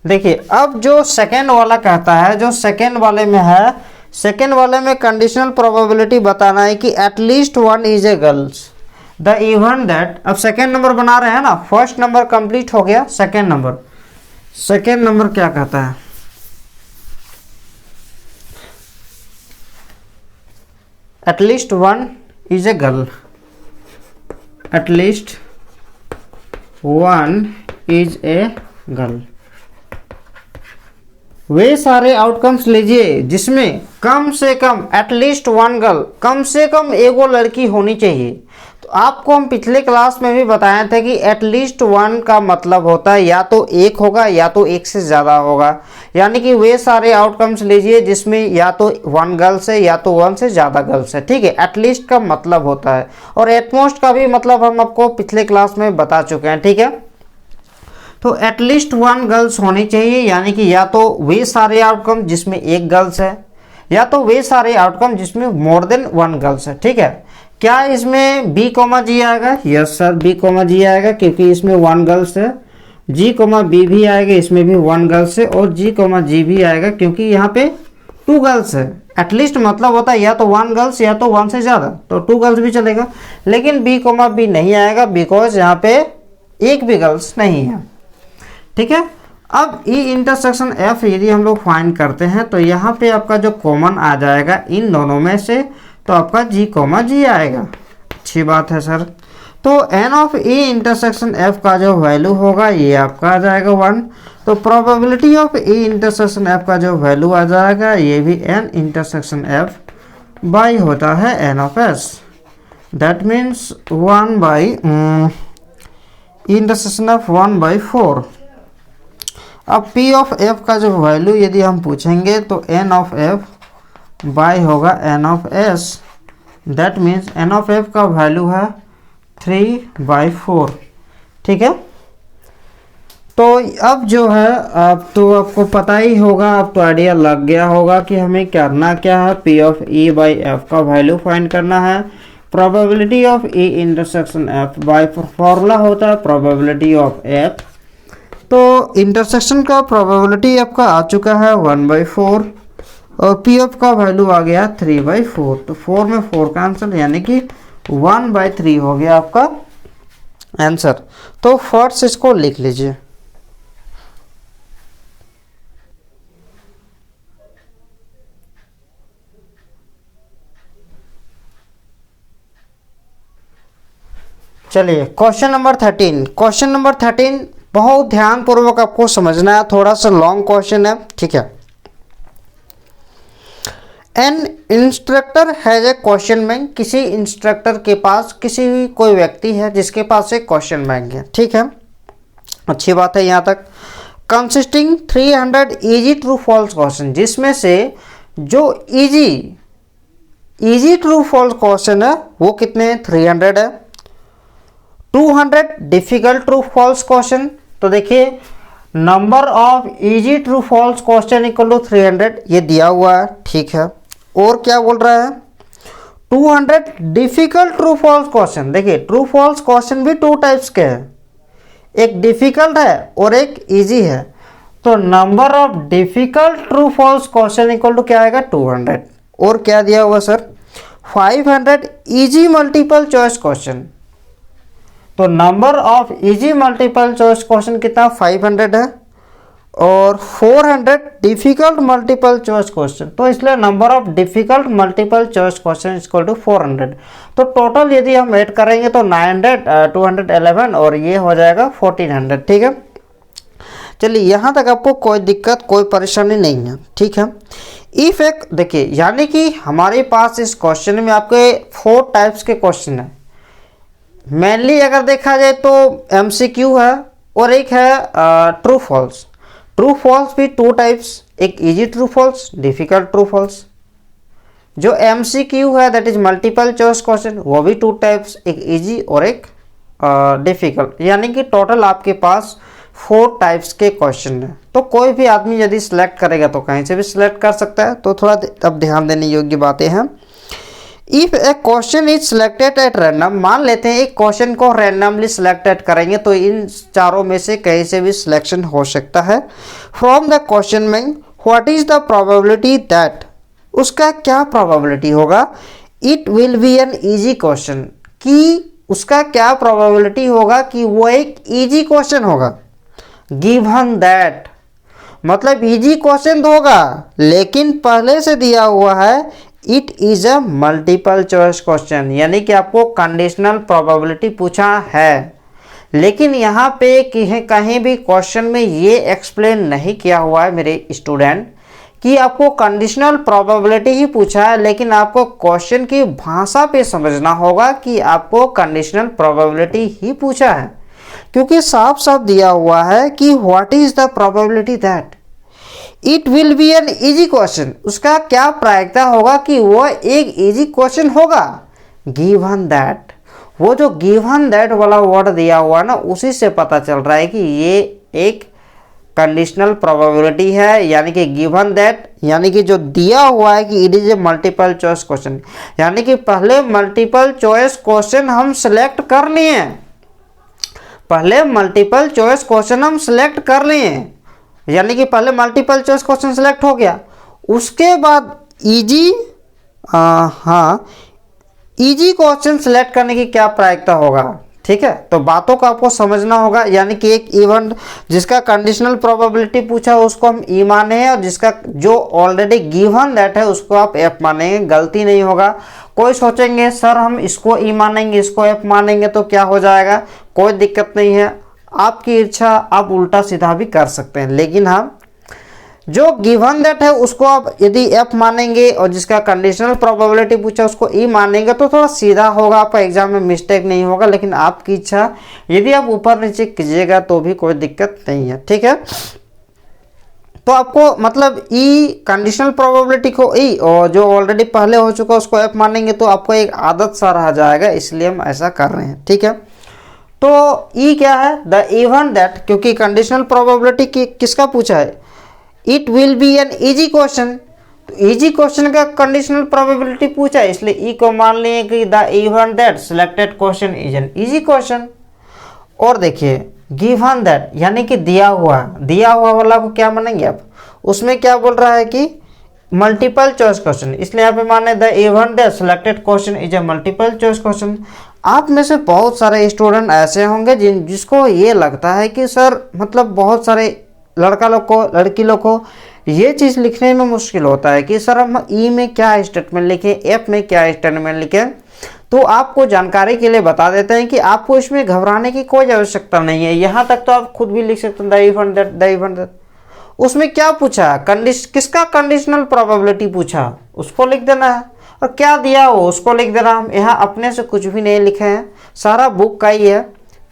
देखिए अब जो सेकेंड वाला कहता है, जो सेकेंड वाले में है, सेकेंड वाले में कंडीशनल प्रोबेबिलिटी बताना है कि at least 1 is A girls the event that. अब सेकेंड नंबर बना रहे हैं ना, फर्स्ट नंबर कंप्लीट हो गया, सेकेंड नंबर क्या कहता है, at least 1 is a girl, at least 1 is a girl. वे सारे आउटकम्स लीजिए जिसमें कम से कम एटलीस्ट 1 गर्ल, कम से कम एगो लड़की होनी चाहिए। तो आपको हम पिछले क्लास में भी बताए थे कि एटलीस्ट 1 का मतलब होता है या तो एक होगा या तो एक से ज़्यादा होगा, यानी कि वे सारे आउटकम्स लीजिए जिसमें या तो 1 गर्ल्स है या तो 1 से ज़्यादा गर्ल्स है, ठीक है। एटलीस्ट का मतलब होता है, और एटमोस्ट का भी मतलब हम आपको पिछले क्लास में बता चुके हैं, ठीक है। तो एटलीस्ट 1 गर्ल्स होनी चाहिए, यानी कि या तो वे सारे आउटकम जिसमें एक गर्ल्स है या तो वे सारे आउटकम जिसमें मोर देन 1 गर्ल्स है, ठीक है। क्या इसमें बी कोमा जी आएगा? यस सर, बी कोमा जी आएगा क्योंकि इसमें 1 गर्ल्स है। जी कोमा बी भी आएगा, इसमें भी 1 गर्ल्स है, और जी कोमा जी भी आएगा क्योंकि यहाँ पे 2 गर्ल्स है। एटलीस्ट मतलब होता है या तो 1 गर्ल्स या तो 1 से ज़्यादा, तो 2 गर्ल्स भी चलेगा। लेकिन बी कोमा बी नहीं आएगा बिकॉज यहाँ पे एक भी गर्ल्स नहीं है, ठीक है। अब ई इंटरसेक्शन एफ यदि हम लोग फाइंड करते हैं तो यहाँ पे आपका जो कॉमन आ जाएगा इन दोनों में से, तो आपका जी कॉमा जी आएगा। अच्छी बात है सर। तो N of E intersection F का जो वैल्यू होगा ये आपका आ जाएगा 1। तो probability of E intersection F का जो वैल्यू आ जाएगा ये भी एन इंटरसेक्शन एफ बाई होता है n of S, that means 1 by intersection of 1/4। अब P ऑफ F का जो वैल्यू यदि हम पूछेंगे तो N ऑफ F बाई होगा N of S, that means N of F का वैल्यू है 3/4। ठीक है। तो अब जो है अब तो आपको पता ही होगा, अब तो आइडिया लग गया होगा कि हमें करना क्या है। P of E by F का वैल्यू फाइंड करना है। Probability of E intersection F by formula होता है प्रोबेबिलिटी ऑफ F। तो इंटरसेक्शन का प्रोबेबिलिटी आपका आ चुका है 1/4 और पी ऑफ का वैल्यू आ गया 3/4। तो 4 में 4 कैंसिल, यानी कि 1/3 हो गया आपका आंसर। तो फर्स्ट इसको लिख लीजिए। चलिए क्वेश्चन नंबर 13। क्वेश्चन नंबर 13 बहुत ध्यान पूर्वक आपको समझना है, थोड़ा सा लॉन्ग क्वेश्चन है। ठीक है। N instructor has a question bank. किसी इंस्ट्रक्टर के पास कोई व्यक्ति है जिसके पास एक क्वेश्चन बैंक है। ठीक है, अच्छी बात है यहाँ तक। Consisting 300 easy true false question, जिसमें से जो इजी ट्रू फॉल्स क्वेश्चन है वो कितने 300 है। 200 डिफिकल्ट ट्रू फॉल्स क्वेश्चन। तो देखिए number of easy true false question equal to 300 ये दिया हुआ है। ठीक है। और क्या बोल रहा है 200 डिफिकल्ट ट्रू फॉल्स क्वेश्चन। देखिए ट्रू फॉल्स क्वेश्चन भी 2 टाइप्स के हैं, एक डिफिकल्ट है और एक इजी है। तो number of difficult true false question equal to क्या आएगा 200। और क्या दिया हुआ sir 500 easy multiple choice question. तो number of easy multiple choice question कितना 500 है और 400 डिफिकल्ट मल्टीपल चॉइस क्वेश्चन। तो इसलिए number of difficult multiple choice question equal to 400। तो टोटल यदि हम ऐड करेंगे तो 900 211 और ये हो जाएगा 1400। ठीक है। चलिए यहाँ तक आपको कोई दिक्कत कोई परेशानी नहीं है। ठीक है। इफ एक देखिए यानी कि हमारे पास इस क्वेश्चन में आपके 4 टाइप्स के क्वेश्चन है। मेनली अगर देखा जाए तो MCQ है और एक है ट्रू फॉल्स। ट्रू फॉल्स भी 2 टाइप्स, एक easy true false, difficult true false. जो MCQ है that is multiple choice question, वो भी 2 टाइप्स, एक इजी और एक डिफिकल्ट। यानी कि टोटल आपके पास 4 टाइप्स के क्वेश्चन है। तो कोई भी आदमी यदि सिलेक्ट करेगा तो कहीं से भी सिलेक्ट कर सकता है। तो थोड़ा अब ध्यान देने योग्य बातें हैं। If A question is selected at random, मान लेते हैं एक क्वेश्चन को रैंडमली सिलेक्टेड करेंगे तो इन चारों में से कहीं से भी सिलेक्शन हो सकता है। From the question bank what is the probability that, उसका क्या प्रोबेबिलिटी होगा it will be an easy question, कि उसका क्या प्रोबेबिलिटी होगा कि वो एक इजी क्वेश्चन होगा। गिवन दैट मतलब इजी क्वेश्चन तो होगा लेकिन पहले से दिया हुआ है it is a multiple choice question, यानी कि आपको कंडीशनल प्रोबेबिलिटी पूछा है। लेकिन यहाँ पे कहीं भी क्वेश्चन में ये एक्सप्लेन नहीं किया हुआ है मेरे स्टूडेंट कि आपको कंडीशनल प्रोबेबिलिटी ही पूछा है, लेकिन आपको क्वेश्चन की भाषा पे समझना होगा कि आपको कंडीशनल प्रोबेबिलिटी ही पूछा है, क्योंकि साफ साफ दिया हुआ है कि what is the probability that it will be an easy question. उसका क्या प्रायिकता होगा कि वो एक इजी क्वेश्चन होगा। गिवन दैट, वो जो गिवन दैट वाला वर्ड दिया हुआ ना उसी से पता चल रहा है कि ये एक कंडीशनल प्रोबेबिलिटी है। यानी कि गिवन दैट यानी कि जो दिया हुआ है कि it is a multiple choice question, यानी कि पहले मल्टीपल चॉइस क्वेश्चन हम सिलेक्ट कर लिए, पहले मल्टीपल चॉइस क्वेश्चन हम सिलेक्ट कर लिए, यानी कि पहले मल्टीपल चॉइस क्वेश्चन सिलेक्ट हो गया। उसके बाद इजी इजी क्वेश्चन सिलेक्ट करने की क्या प्रायिकता होगा। ठीक है, तो बातों को आपको समझना होगा। यानी कि एक इवेंट जिसका कंडीशनल प्रोबेबिलिटी पूछा उसको हम ई माने हैं, और जिसका जो ऑलरेडी गिवन दैट है उसको आप एफ मानेंगे, गलती नहीं होगा। कोई सोचेंगे सर हम इसको ई मानेंगे इसको एफ मानेंगे तो क्या हो जाएगा, कोई दिक्कत नहीं है, आपकी इच्छा, आप उल्टा सीधा भी कर सकते हैं। लेकिन हम जो गिवन दैट है उसको आप यदि एफ मानेंगे और जिसका कंडीशनल प्रोबेबिलिटी पूछा उसको ई मानेंगे तो थोड़ा सीधा होगा, आपका एग्जाम में मिस्टेक नहीं होगा। लेकिन आपकी इच्छा, यदि आप ऊपर नीचे कीजिएगा तो भी कोई दिक्कत नहीं है, ठीक है। तो आपको मतलब ई कंडीशनल प्रोबेबिलिटी को ई और जो ऑलरेडी पहले हो चुका उसको एफ मानेंगे तो आपको एक आदत सा रह जाएगा, इसलिए हम ऐसा कर रहे हैं, ठीक है। तो ई क्या है, द इवेंट दैट, क्योंकि कंडीशनल प्रोबेबिलिटी किसका पूछा है, it will be an easy question, तो इजी क्वेश्चन का कंडीशनल प्रोबेबिलिटी पूछा है, इसलिए ई को मान लिए कि the event that selected question is an easy question. और देखिए गिवन दैट यानी कि दिया हुआ वाला को क्या मानेंगे आप, उसमें क्या बोल रहा है कि मल्टीपल चॉइस क्वेश्चन, इसलिए यहाँ पे माने the event that selected question is a multiple choice question. आप में से बहुत सारे स्टूडेंट ऐसे होंगे जिसको ये लगता है कि सर मतलब बहुत सारे लड़का लोग को लड़की लोग को ये चीज़ लिखने में मुश्किल होता है कि सर हम ई में क्या स्टेटमेंट लिखें, एफ में क्या स्टेटमेंट लिखें। तो आपको जानकारी के लिए बता देते हैं कि आपको इसमें घबराने की कोई आवश्यकता नहीं है। यहाँ तक तो आप खुद भी लिख सकते हैं द इवेंट दैट, उसमें क्या पूछा, किसका कंडीशनल प्रोबेबिलिटी पूछा उसको लिख देना है, और क्या दिया हो उसको लिख देना। हम यहाँ अपने से कुछ भी नहीं लिखे हैं, सारा बुक का ही है,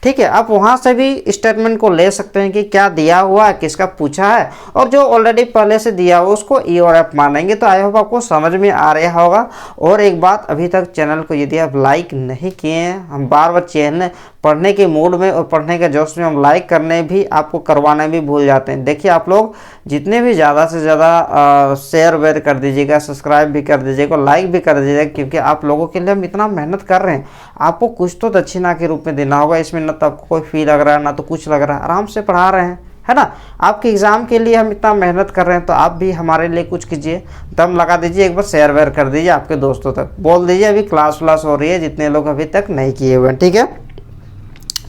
ठीक है। आप वहाँ से भी स्टेटमेंट को ले सकते हैं कि क्या दिया हुआ है, किसका पूछा है, और जो ऑलरेडी पहले से दिया हुआ उसको ई और एफ मानेंगे। तो आई होप आपको समझ में आ रहा होगा। और एक बात, अभी तक चैनल को यदि आप लाइक नहीं किए हैं, हम बार बार चैनल पढ़ने के मूड में और पढ़ने के जोश में हम लाइक करने भी आपको करवाने भी भूल जाते हैं। देखिए आप लोग जितने भी ज़्यादा से ज़्यादा शेयर वेयर कर दीजिएगा, सब्सक्राइब भी कर दीजिएगा, लाइक भी कर दीजिएगा, क्योंकि आप लोगों के लिए हम इतना मेहनत कर रहे हैं, आपको कुछ तो दक्षिणा के रूप में देना होगा। इसमें ना तो आपको कोई फी लग रहा है ना तो कुछ लग रहा है, आराम से पढ़ा रहे हैं, है ना। आपके एग्ज़ाम के लिए हम इतना मेहनत कर रहे हैं तो आप भी हमारे लिए कुछ कीजिए, दम लगा दीजिए, एक बार शेयर वेयर कर दीजिए, आपके दोस्तों तक बोल दीजिए अभी क्लास व्लास हो रही है, जितने लोग अभी तक नहीं किए हुए हैं, ठीक है।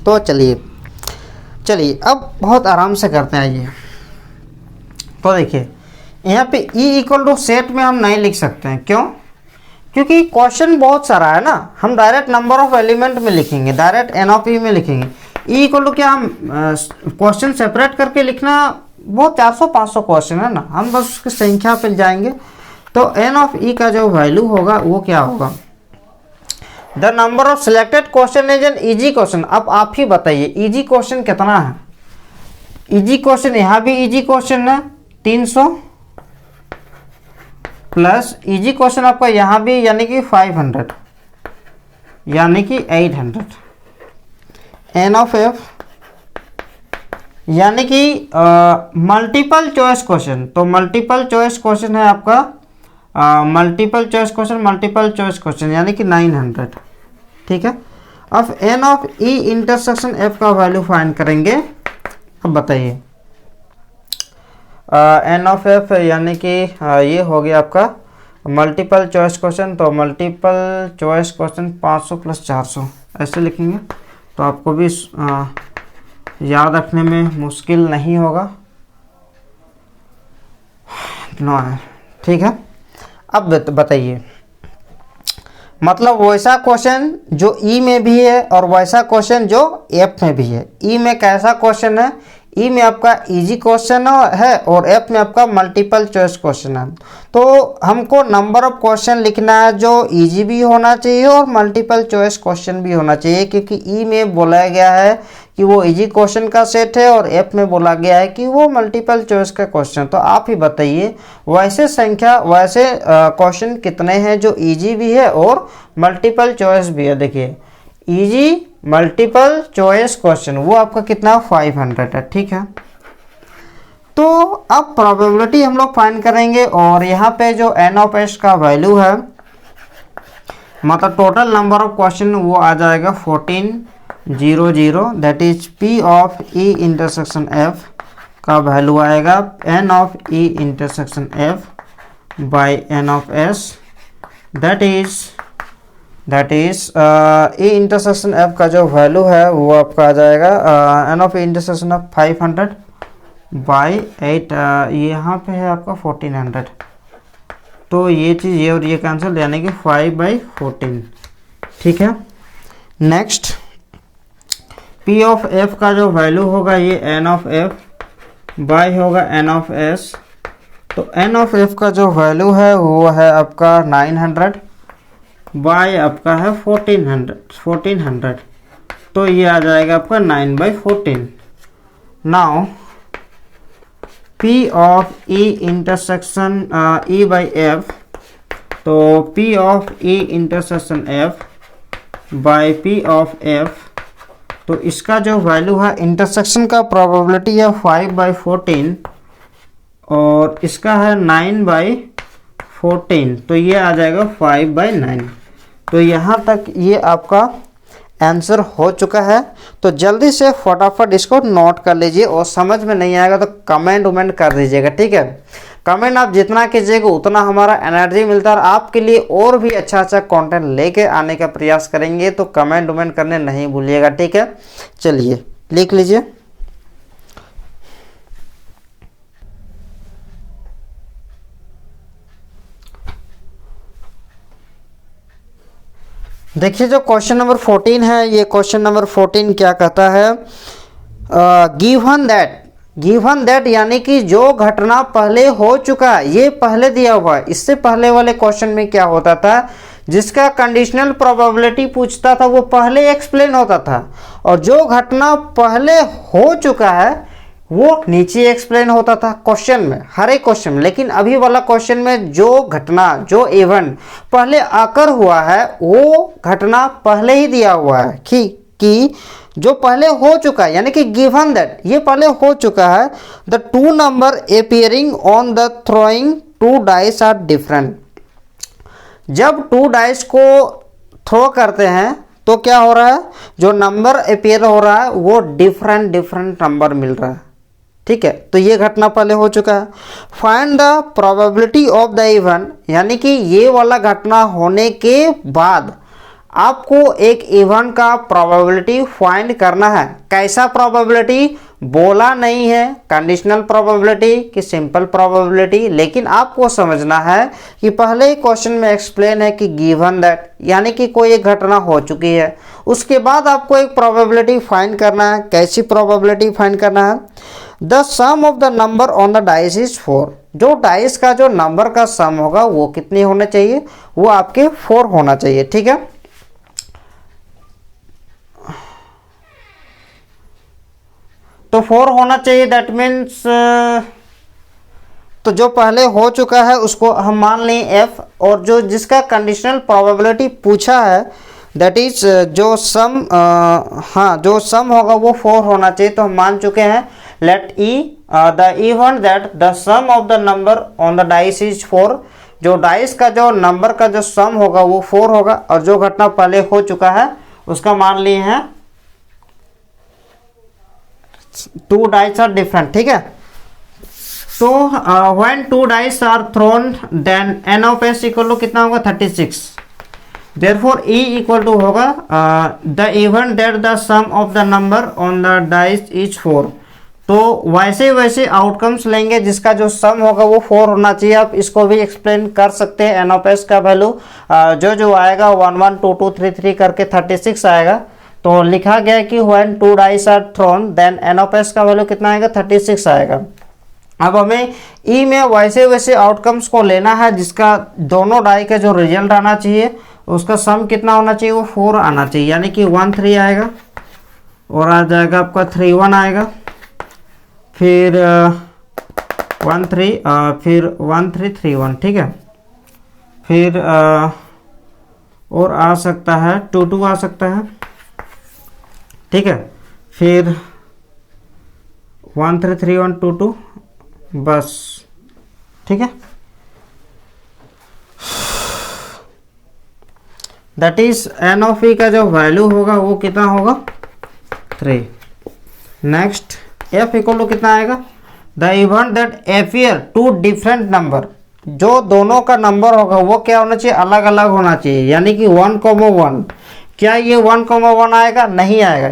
तो चलिए अब बहुत आराम से करते हैं। आइए तो देखिए यहाँ पे ई इक्वल टू सेट में हम नहीं लिख सकते हैं, क्यों, क्योंकि क्वेश्चन बहुत सारा है ना। हम डायरेक्ट नंबर ऑफ एलिमेंट में लिखेंगे, डायरेक्ट एन ऑफ ई में लिखेंगे। ई इक्वल टू क्या, हम क्वेश्चन सेपरेट करके लिखना बहुत 400-500 क्वेश्चन है ना, हम बस उसकी संख्या पे जाएंगे। तो एन ऑफ ई का जो वैल्यू होगा वो क्या होगा, the number of selected question is an easy question. अब आप ही बताइए इजी क्वेश्चन कितना है। इजी क्वेश्चन यहाँ भी इजी क्वेश्चन है 300 प्लस इजी क्वेश्चन आपका यहाँ भी यानी कि 500 यानी कि 800। एन ऑफ एफ यानी कि मल्टीपल चॉइस क्वेश्चन, तो मल्टीपल चॉइस क्वेश्चन है आपका मल्टीपल चॉइस क्वेश्चन यानी कि 900, ठीक है। अब n of E intersection F का वैल्यू फाइंड करेंगे। अब बताइए एन ऑफ एफ यानी कि ये हो गया आपका मल्टीपल चॉइस क्वेश्चन, तो मल्टीपल चॉइस क्वेश्चन 500 प्लस 400 ऐसे लिखेंगे, तो आपको भी याद रखने में मुश्किल नहीं होगा, ठीक है। अब बताइए मतलब वैसा क्वेश्चन जो ई में भी है और वैसा क्वेश्चन जो एफ में भी है। ई में कैसा क्वेश्चन है, ई में आपका इजी क्वेश्चन है और एफ में आपका मल्टीपल चॉइस क्वेश्चन है। तो हमको नंबर ऑफ क्वेश्चन लिखना है जो इजी भी होना चाहिए और मल्टीपल चॉइस क्वेश्चन भी होना चाहिए, क्योंकि ई में बोला गया है कि वो इजी क्वेश्चन का सेट है और एफ में बोला गया है कि वो मल्टीपल चॉइस का क्वेश्चन। तो आप ही बताइए वैसे क्वेश्चन कितने हैं जो इजी भी है और मल्टीपल चॉइस भी है। देखिए इजी मल्टीपल चॉइस क्वेश्चन वो आपका कितना 500 है, ठीक है। तो अब प्रोबेबिलिटी हम लोग फाइंड करेंगे और यहाँ पे जो एन ऑफ एस का वैल्यू है मतलब टोटल नंबर ऑफ क्वेश्चन वो आ जाएगा 1400, that is P of E intersection F का वैल्यू आएगा n of E intersection F by N of S, that is that is E intersection F का जो वैल्यू है वो आपका आ जाएगा N of E intersection of 500 by 8, यहाँ पे है आपका 1400, तो ये चीज़ ये और ये कैंसिल, यानी कि 5/14। ठीक है। नेक्स्ट पी ऑफ एफ का जो वैल्यू होगा ये एन ऑफ एफ बाई होगा एन ऑफ एस, तो एन ऑफ एफ का जो वैल्यू है वो है आपका 900 बाई आपका है 1400, तो ये आ जाएगा आपका 9/14। Now P of E intersection E by F, तो P of E intersection F by P of F, तो इसका जो वैल्यू है इंटरसेक्शन का प्रोबेबिलिटी है 5/14 और इसका है 9/14, तो ये आ जाएगा 5/9। तो यहाँ तक ये आपका आंसर हो चुका है। तो जल्दी से फटाफट इसको नोट कर लीजिए और समझ में नहीं आएगा तो कमेंट वमेंट कर दीजिएगा। ठीक है, कमेंट आप जितना कीजिएगा उतना हमारा एनर्जी मिलता है और आपके लिए और भी अच्छा अच्छा कंटेंट लेके आने का प्रयास करेंगे, तो कमेंट वमेंट करने नहीं भूलिएगा। ठीक है, चलिए लिख लीजिए। देखिए जो क्वेश्चन नंबर 14 है, ये क्वेश्चन नंबर 14 क्या कहता है, गिवन दैट यानी कि जो घटना पहले हो चुका है, ये पहले दिया हुआ है। इससे पहले वाले क्वेश्चन में क्या होता था, जिसका कंडीशनल प्रोबेबिलिटी पूछता था वो पहले एक्सप्लेन होता था, और जो घटना पहले हो चुका है वो नीचे एक्सप्लेन होता था क्वेश्चन में, हर एक क्वेश्चन में। लेकिन अभी वाला क्वेश्चन में जो घटना, जो इवेंट पहले आकर हुआ है वो घटना पहले ही दिया हुआ है कि जो पहले हो चुका है, यानी कि गिवन दैट ये पहले हो चुका है। The two number appearing on the throwing two dice are different. जब टू डाइस को थ्रो करते हैं तो क्या हो रहा है, जो नंबर अपियर हो रहा है वो डिफरेंट नंबर मिल रहा है। ठीक है, तो ये घटना पहले हो चुका है। Find the probability of the event, यानी कि ये वाला घटना होने के बाद आपको एक इवेंट का प्रोबेबिलिटी फाइंड करना है। कैसा प्रोबेबिलिटी बोला नहीं है, कंडीशनल प्रोबेबिलिटी कि सिंपल प्रोबेबिलिटी, लेकिन आपको समझना है कि पहले ही क्वेश्चन में एक्सप्लेन है कि गिवन दैट यानी कि कोई एक घटना हो चुकी है, उसके बाद आपको एक प्रोबेबिलिटी फाइंड करना है। कैसी प्रोबेबिलिटी फाइंड करना है, the sum of the number on the dice is 4। जो डाइस का जो नंबर का सम होगा वो कितने होने चाहिए, वो आपके 4 होना चाहिए। ठीक है, तो 4 होना चाहिए, दैट मीन्स तो जो पहले हो चुका है उसको हम मान लें f, और जो जिसका कंडीशनल प्रोबेबिलिटी पूछा है दैट इज जो सम जो सम होगा वो 4 होना चाहिए। तो हम मान चुके हैं let E the event that the sum of the number on the dice is 4। जो डाइस का जो नंबर का जो सम होगा वो 4 होगा, और जो घटना पहले हो चुका है उसका मान लिए हैं 2 डाइस आर डिफरेंट। ठीक है, तो when 2 dice are thrown then n of S equal to कितना होगा 36। देयरफॉर ई इक्वल टू होगा the event that the sum of the number on the dice is 4। तो वैसे आउटकम्स लेंगे जिसका जो सम होगा वो 4 होना चाहिए। आप इसको भी एक्सप्लेन कर सकते हैं। एन ऑफ एस का वैल्यू जो आएगा 1 1 2 2 3 3 करके 36 आएगा। तो लिखा गया कि when 2 dice are thrown then n of S का वैल्यू कितना आएगा 36 आएगा। अब हमें ई में वैसे आउटकम्स को लेना है जिसका दोनों डाई का जो रिजल्ट आना चाहिए उसका सम कितना होना चाहिए, वो 4 आना चाहिए। यानी कि 1 3 आएगा और आ जाएगा आपका 3 1 आएगा, फिर 1 3 फिर 1 3 3 1। ठीक है, फिर और आ सकता है 2 2 आ सकता है। ठीक है, फिर 1 3 3 1 2 2 बस। ठीक है, दैट इज एन ऑफ ई का जो वैल्यू होगा वो कितना होगा 3। नेक्स्ट एफ इक्वल टू कितना आएगा, the event that appear to different number. जो दोनों का नंबर होगा वो क्या होना चाहिए, अलग अलग होना चाहिए, यानी कि 1,1। क्या ये 1,1 आएगा? नहीं आएगा,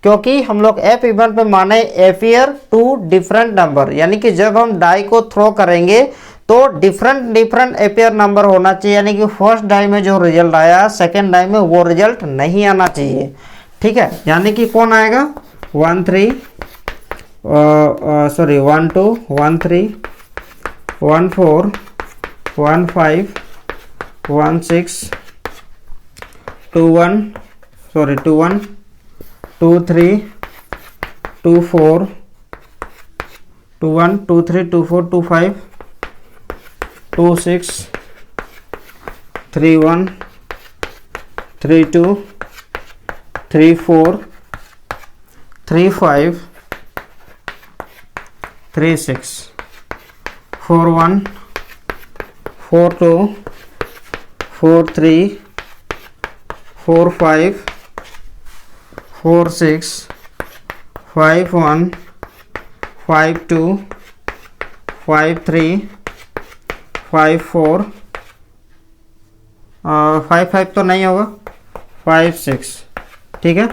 क्योंकि हम लोग एफ इवन पे माने एपियर टू डिफरेंट नंबर, यानी कि जब हम डाई को थ्रो करेंगे तो डिफरेंट एपियर नंबर होना चाहिए, यानी कि फर्स्ट डाई में जो रिजल्ट आया सेकेंड डाई में वो रिजल्ट नहीं आना चाहिए। ठीक है, यानी कि कौन आएगा 1 2 1 3 1 4 1 5 1 6 2 1 2 3 2 4 2 1 2 3 2 4 2 5 2 6 3 1 3 2 3 4 3 5 3 6 4 1 4 2 4 3 4 5 4 6 5 1 5 2 5 3 5 4 5 5 तो नहीं होगा, 5 6। ठीक है,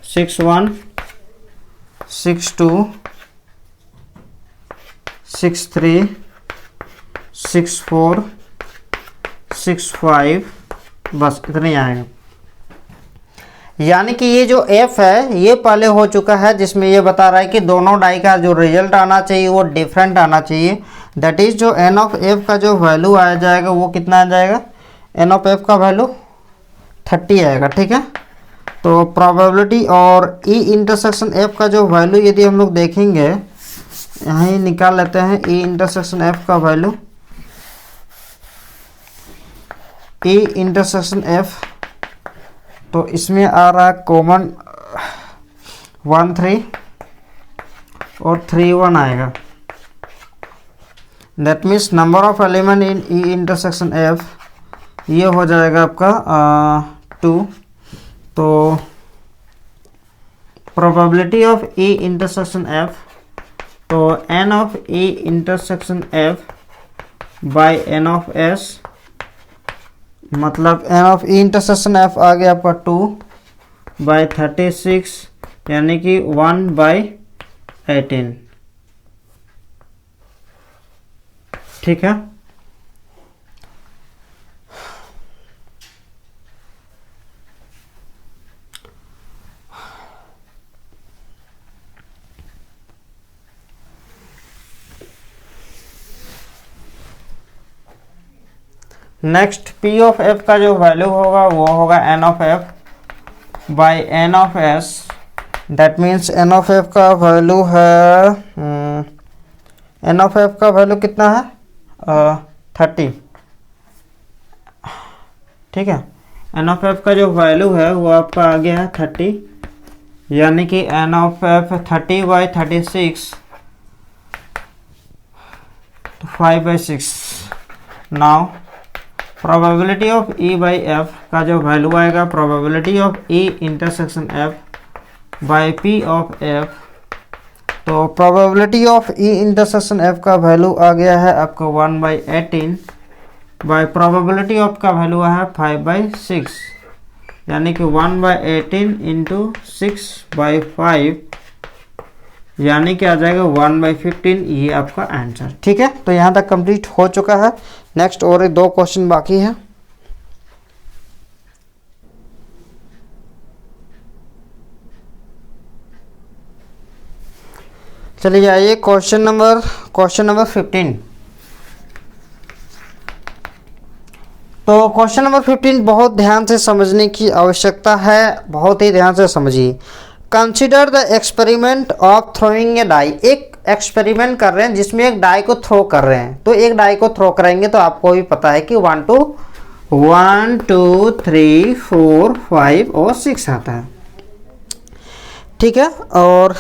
6 1 6 2 6 3 6 4 6 5, बस इतना ही आएगा। यानी कि ये जो एफ है ये पहले हो चुका है, जिसमें ये बता रहा है कि दोनों डाई का जो रिजल्ट आना चाहिए वो डिफरेंट आना चाहिए। दैट इज जो एन ऑफ एफ का जो वैल्यू आ जाएगा वो कितना आ जाएगा, एन ऑफ एफ का वैल्यू 30 आएगा। ठीक है, तो प्रोबेबिलिटी और ई इंटरसेक्शन एफ का जो वैल्यू यदि हम लोग देखेंगे, यहाँ ही निकाल लेते हैं ई इंटरसेक्शन एफ का वैल्यू। ई इंटरसेक्शन एफ तो इसमें आ रहा है कॉमन 1 3 और 3 1 आएगा। That means number of element in E intersection F ये हो जाएगा आपका 2। तो probability of E intersection F, तो N of E intersection F by N of S, मतलब N of E intersection F आ गया आपका 2 बाई 36, यानी कि 1 बाई 18। ठीक है, नेक्स्ट पी ऑफ एफ का जो वैल्यू होगा वो होगा N of F by N of S. That means n of F का वैल्यू है एन ऑफ एफ का वैल्यू कितना है 30। ठीक है, एन ऑफ एफ का जो वैल्यू है वो आपका आ गया है 30, यानी कि एन ऑफ एफ 30 बाई 36 तो 5/6। Now probability of E by F का जो वैल्यू आएगा, probability of E intersection F by P of F, तो probability of E intersection F का वैल्यू आ गया है आपको 1/18 बाई प्रोबेबिलिटी ऑफ का वैल्यू है 5/6, यानी कि 1/18 इंटू 6/5, यानी कि आ जाएगा 1/15। ये आपका आंसर। ठीक है, तो यहाँ तक कंप्लीट हो चुका है। नेक्स्ट और 2 क्वेश्चन बाकी है। चलिए आइए क्वेश्चन नंबर 15। तो क्वेश्चन नंबर 15 बहुत ध्यान से समझने की आवश्यकता है, बहुत ही ध्यान से समझिए। Consider the experiment of throwing a die. एक एक्सपेरिमेंट कर रहे हैं जिसमें एक डाई को थ्रो कर रहे हैं, तो एक डाई को थ्रो करेंगे तो आपको भी पता है कि 1 2 3 4 5 और 6 आता है। ठीक है, और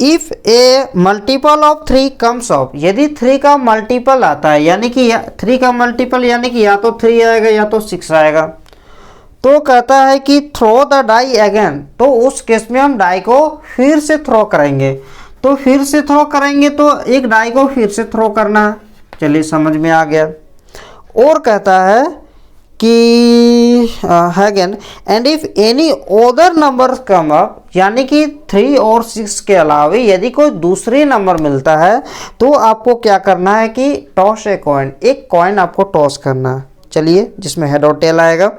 if A multiple of 3 comes of, यदि 3 का मल्टीपल आता है, यानी कि 3 का मल्टीपल यानी कि या तो 3 आएगा या तो 6 आएगा, तो कहता है कि थ्रो द डाई अगेन। तो उस केस में हम डाई को फिर से थ्रो करेंगे, तो फिर से थ्रो करेंगे तो एक डाई को फिर से थ्रो करना है। चलिए समझ में आ गया। और कहता है कि again and if any other number come up, यानी कि 3 और 6 के अलावा यदि कोई दूसरी नंबर मिलता है तो आपको क्या करना है कि टॉस ए कॉइन, एक कॉइन आपको टॉस करना है। चलिए जिसमें हेड और टेल आएगा।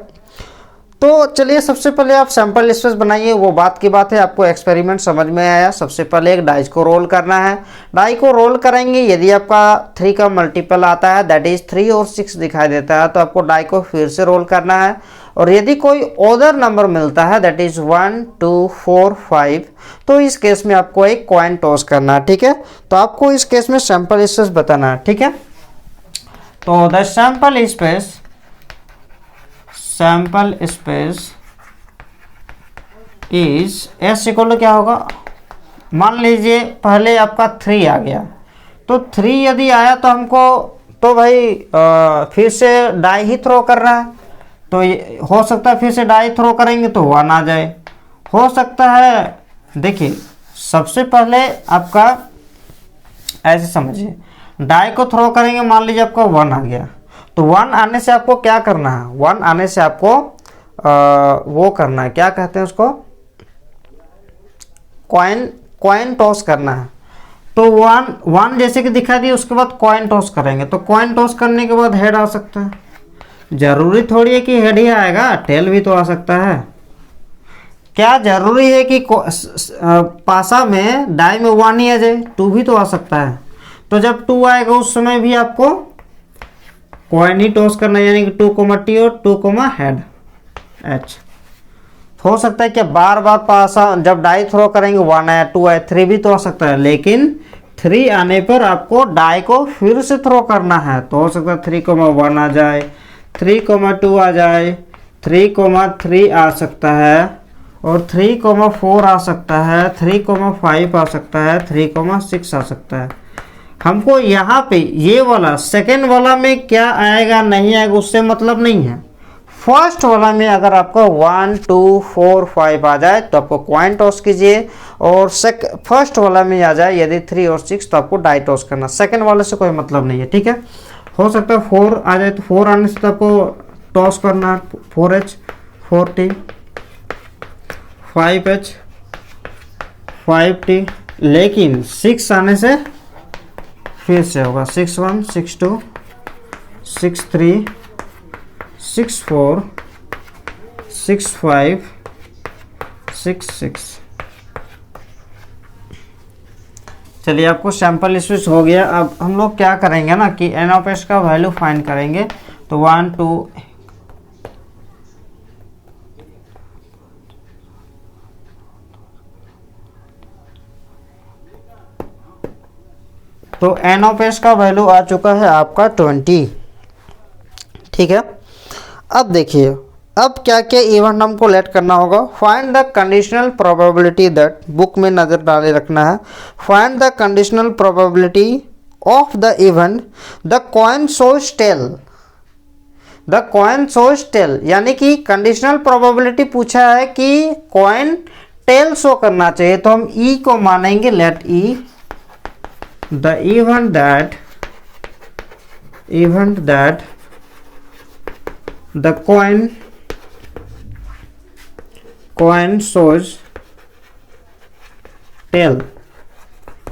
तो चलिए सबसे पहले आप सैंपल स्पेस बनाइए, वो बात की बात है, आपको एक्सपेरिमेंट समझ में आया। सबसे पहले एक डाइस को रोल करना है, डाई को रोल करेंगे, यदि आपका 3 का मल्टीपल आता है दैट इज 3 और 6 दिखाई देता है तो आपको डाई को फिर से रोल करना है। और यदि कोई अदर नंबर मिलता है दैट इज 1 2 4 5 तो इस केस में आपको एक कॉइन टॉस करना है। ठीक है, तो आपको इस केस में सैंपल स्पेस बताना है। ठीक है, तो the sample space is S equal to क्या होगा, मान लीजिए पहले आपका 3 आ गया, तो 3 यदि आया तो हमको तो भाई फिर से डाई ही थ्रो करना है। तो हो सकता है फिर से डाई थ्रो करेंगे तो 1 आ जाए, हो सकता है। देखिए सबसे पहले आपका ऐसे समझिए, डाई को थ्रो करेंगे, मान लीजिए आपका 1 आ गया, तो 1 आने से आपको क्या करना है, 1 आने से आपको वो करना है, क्या कहते हैं उसको, कॉइन टॉस करना है। तो 1 जैसे कि दिखा दिया, उसके बाद कॉइन टॉस करेंगे, तो कॉइन टॉस करने के बाद हेड आ सकता है। जरूरी थोड़ी है कि हेड ही आएगा, टेल भी तो आ सकता है। क्या जरूरी है कि पासा में डाई में 1 ही आ जाए, 2 भी तो आ सकता है। तो जब 2 आएगा उस समय भी आपको कॉइन ही टॉस करना है, यानी कि 2 T और 2 हेड H। हो सकता है कि बार बार पासा जब डाई थ्रो करेंगे 1 आया 2 आया 3 भी तो आ सकता है, लेकिन 3 आने पर आपको डाई को फिर से थ्रो करना है। तो हो सकता है 3,1 आ जाए, 3,2 आ जाए, 3,3 आ सकता है, और 3,4 आ सकता है, 3,5 आ सकता है, 3,6 आ सकता है। हमको यहाँ पे ये वाला सेकेंड वाला में क्या आएगा नहीं आएगा उससे मतलब नहीं है। फर्स्ट वाला में अगर आपको 1 2 4 5 आ जाए तो आपको कॉइन टॉस कीजिए, और फर्स्ट वाला में आ जाए यदि 3 और 6 तो आपको डाई टॉस करना। सेकेंड वाले से कोई मतलब नहीं है। ठीक है, हो सकता है 4 आ जाए तो 4 आने से तो आपको टॉस करना है, 4H 4T, 5H 5T, लेकिन 6 आने से फिर से होगा 6 1 6 2 6 3 6 4 6 5 6 6। चलिए आपको सैंपल स्पेस हो गया। अब हम लोग क्या करेंगे ना कि एन ऑफ एस का वैल्यू फाइंड करेंगे। तो 1 2 तो एन ऑफ एस का वैल्यू आ चुका है आपका 20। ठीक है, अब देखिए अब क्या क्या इवेंट हमको लेट करना होगा। Find the conditional probability that, book में नज़र डाले रखना है। Find the conditional probability of the event the coin shows tail, the coin shows tail, यानी कि कंडीशनल प्रोबेबिलिटी पूछा है कि कॉइन टेल शो करना चाहिए, तो हम ई को मानेंगे let E the event that the coin shows tail,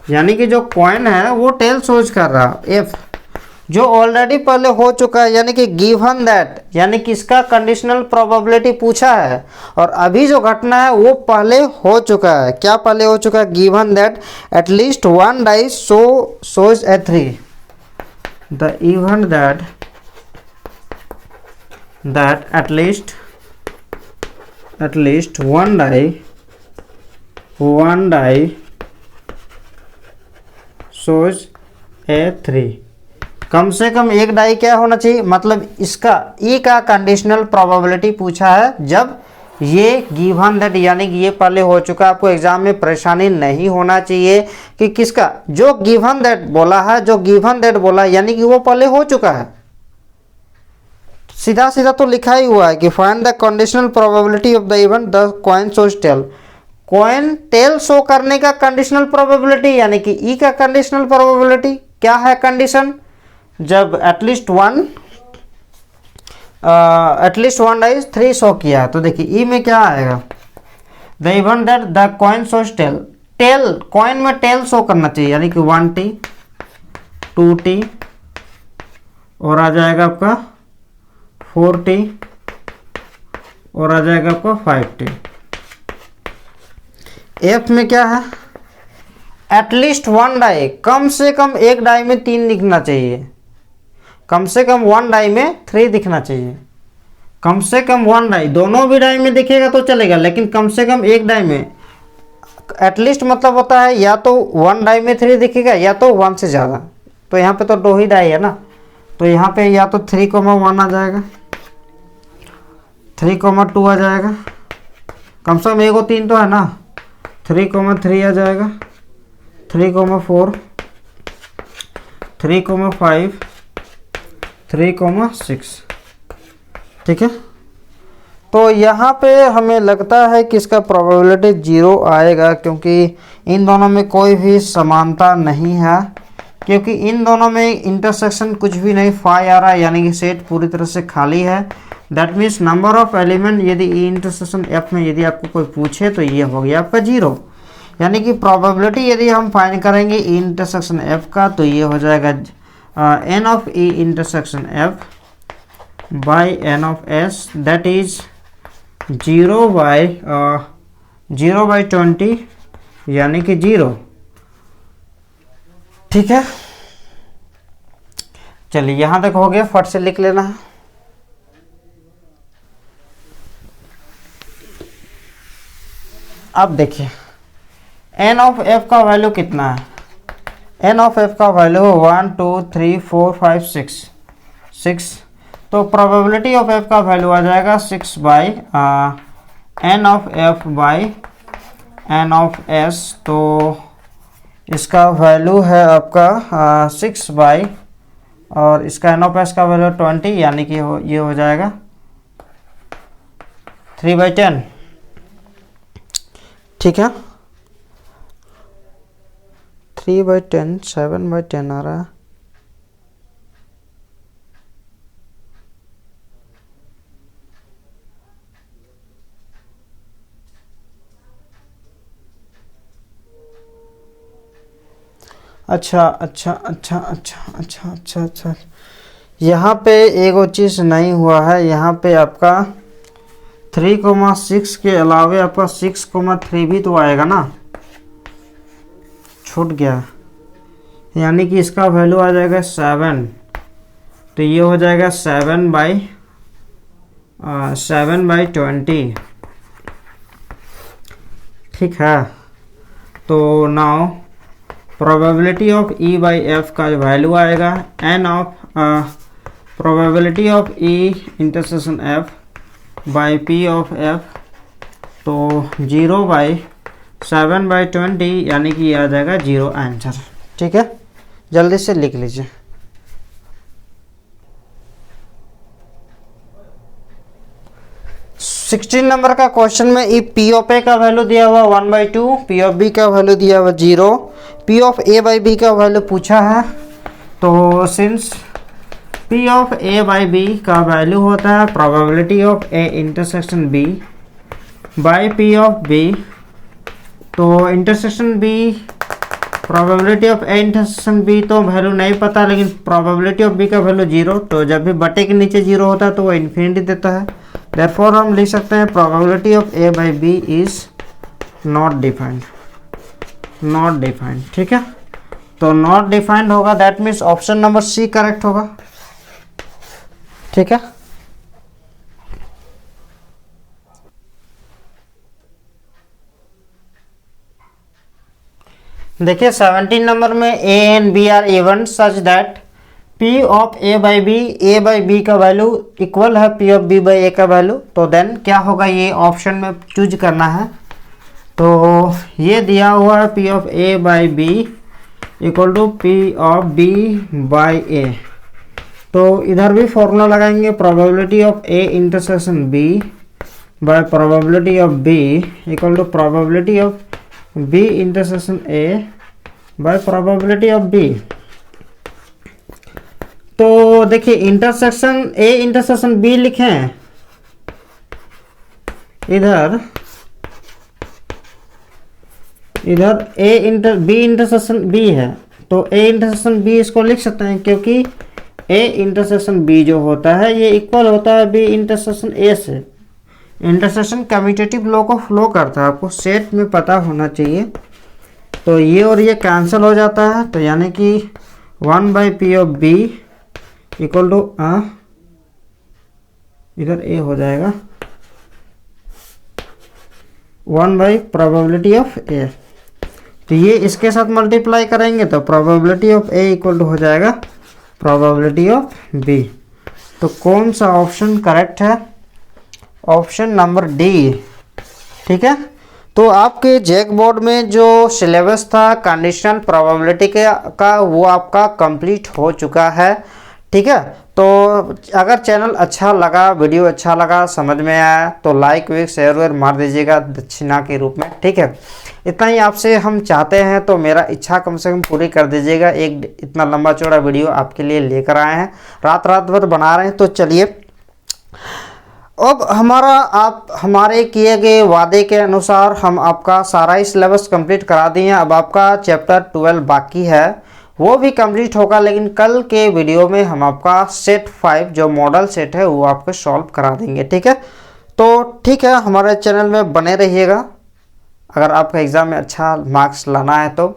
यानी कि जो कॉइन है वो टेल शोज कर रहा। एफ जो ऑलरेडी पहले हो चुका है, यानी कि गिवन दैट, यानी कि इसका कंडीशनल प्रोबेबिलिटी पूछा है, और अभी जो घटना है वो पहले हो चुका है। क्या पहले हो चुका है? Given that at least 1 dice shows a 3, the event that at least 1 die shows a 3, कम से कम एक डाई क्या होना चाहिए, मतलब इसका ई का कंडीशनल प्रोबेबिलिटी पूछा है जब ये गिवन दैट, यानी कि ये पहले हो चुका है। आपको एग्जाम में परेशानी नहीं होना चाहिए कि किसका, जो गिवन दैट बोला है, जो गिवन दैट बोला यानी कि वो पहले हो चुका है। सीधा सीधा तो लिखा ही हुआ है कि find the conditional probability of the event the coin shows tail. Coin tail show करने का कंडीशनल प्रोबेबिलिटी यानी कि ई का कंडीशनल प्रोबेबिलिटी क्या है कंडीशन, जब एटलीस्ट वन डाइज 3 शो किया, तो देखिए ई में क्या आएगा, the event that the coin shows tail, tail coin में टेल शो करना चाहिए, यानी कि 1t 2t और आ जाएगा आपका 4t और आ जाएगा आपका 5t। एफ में क्या है, एटलीस्ट 1 डाई, कम से कम एक डाई में 3 दिखना चाहिए, कम से कम 1 डाई में 3 दिखना चाहिए, कम से कम 1 डाई, दोनों भी डाई में दिखेगा तो चलेगा, लेकिन कम से कम एक डाई में, एटलीस्ट मतलब होता है या तो 1 डाई में 3 दिखेगा या तो 1 से ज़्यादा। तो यहाँ पे तो 2 ही डाई है ना, तो यहाँ पे या तो 3,1 आ जाएगा, 3,2 आ जाएगा, कम से कम 1 और 3 तो है ना, 3,3 आ जाएगा, 3,4, 3,5, 3,6। ठीक है, तो यहाँ पे हमें लगता है कि इसका प्रोबेबिलिटी 0 आएगा, क्योंकि इन दोनों में कोई भी समानता नहीं है, क्योंकि इन दोनों में इंटरसेक्शन कुछ भी नहीं, फाई आ रहा है, यानी कि सेट पूरी तरह से खाली है। That means number of element यदि ई इंटरसेक्शन एफ में यदि आपको कोई पूछे तो ये हो गया आपका 0, यानी कि प्रोबेबिलिटी यदि हम फाइंड करेंगे ई इंटरसेक्शन एफ का, तो ये हो जाएगा N of E intersection F by N of S, that is 0/20, यानी कि 0। ठीक है, चलिए यहां तक हो गया, फट से लिख लेना है। अब देखिए एन ऑफ एफ का वैल्यू कितना है, एन ऑफ एफ का वैल्यू 1 2 3 4 5 6, तो प्रोबेबिलिटी ऑफ एफ का वैल्यू आ जाएगा 6 by N of F by N of S, तो इसका वैल्यू है आपका 6 बाई, और इसका एन ऑफ एस का वैल्यू 20, यानी कि ये हो जाएगा 3/10। ठीक है, 3/10, 7/10 आ रहा है। अच्छा, यहाँ पे एक और चीज़ नहीं हुआ है, यहाँ पे आपका 3,6 के अलावे आपका 6,3 भी तो आएगा ना, छूट गया, यानी कि इसका वैल्यू आ जाएगा 7, तो ये हो जाएगा 7/20। ठीक है, तो now probability of E by F का जो वैल्यू आएगा, n of probability of E intersection F by P of F, तो 0/7/20, यानी कि आ जाएगा 0 आंसर। ठीक है, जल्दी से लिख लीजिए। सिक्सटीन नंबर का क्वेश्चन में ई पी ऑफ ए का वैल्यू दिया हुआ 1/2, पी ऑफ बी का वैल्यू दिया हुआ 0, P of A by B का वैल्यू पूछा है, तो since P of A by B का वैल्यू होता है probability of A intersection B by P of B, तो intersection B probability of A intersection B तो वैल्यू नहीं पता, लेकिन प्रोबेबिलिटी ऑफ बी का वैल्यू 0, तो जब भी बटे के नीचे 0 होता है तो वो इन्फिनिटी देता है, देयरफॉर हम लिख सकते हैं probability of A by B is not defined. ठीक है, तो नॉट डिफाइंड होगा, that means option number C correct होगा। ठीक है, देखिए 17 नंबर में A and B are even such that P of A by B का वैल्यू इक्वल है P of B by A का वैल्यू, तो देन क्या होगा, ये ऑप्शन में चूज करना है। तो ये दिया हुआ है P of A by B equal to P of B by A, तो इधर भी फॉर्मूला लगाएंगे, probability of A intersection B by probability of B equal to probability of B intersection A by probability of B. देखिए इंटरसेक्शन ए इंटरसेक्शन बी लिखें, इधर बी इंटरसेक्शन बी है, तो ए इंटरसेक्शन बी इसको लिख सकते हैं, क्योंकि ए इंटरसेक्शन बी जो होता है ये इक्वल होता है बी इंटरसेक्शन ए से। इंटरसेक्शन कम्यूटेटिव लॉ को फ्लो करता है, आपको सेट में पता होना चाहिए। तो ये और ये कैंसिल हो जाता है, तो यानी कि 1/p of B equal to इधर ए हो जाएगा 1/प्रोबेबिलिटी ऑफ ए। तो ये इसके साथ मल्टीप्लाई करेंगे तो probability of A equal to हो जाएगा प्रोबेबिलिटी ऑफ बी। तो कौन सा ऑप्शन करेक्ट है? Option number D. ठीक है, तो आपके जैक बोर्ड में जो सिलेबस था कंडीशनल प्रोबेबिलिटी का वो आपका कंप्लीट हो चुका है। ठीक है, तो अगर चैनल अच्छा लगा, वीडियो अच्छा लगा, समझ में आया तो लाइक वीक शेयर वेयर मार दीजिएगा दक्षिणा के रूप में। ठीक है, इतना ही आपसे हम चाहते हैं, तो मेरा इच्छा कम से कम पूरी कर दीजिएगा। एक इतना लंबा चौड़ा वीडियो आपके लिए लेकर आए हैं, रात भर बना रहे हैं। तो चलिए, अब हमारे किए गए वादे के अनुसार हम आपका सारा ही सिलेबस कंप्लीट करा दिए हैं। अब आपका चैप्टर 12 बाकी है, वो भी कंप्लीट होगा, लेकिन कल के वीडियो में हम आपका सेट 5 जो मॉडल सेट है वो आपको सॉल्व करा देंगे। ठीक है, तो ठीक है, हमारे चैनल में बने रहिएगा। अगर आपका एग्ज़ाम में अच्छा मार्क्स लाना है तो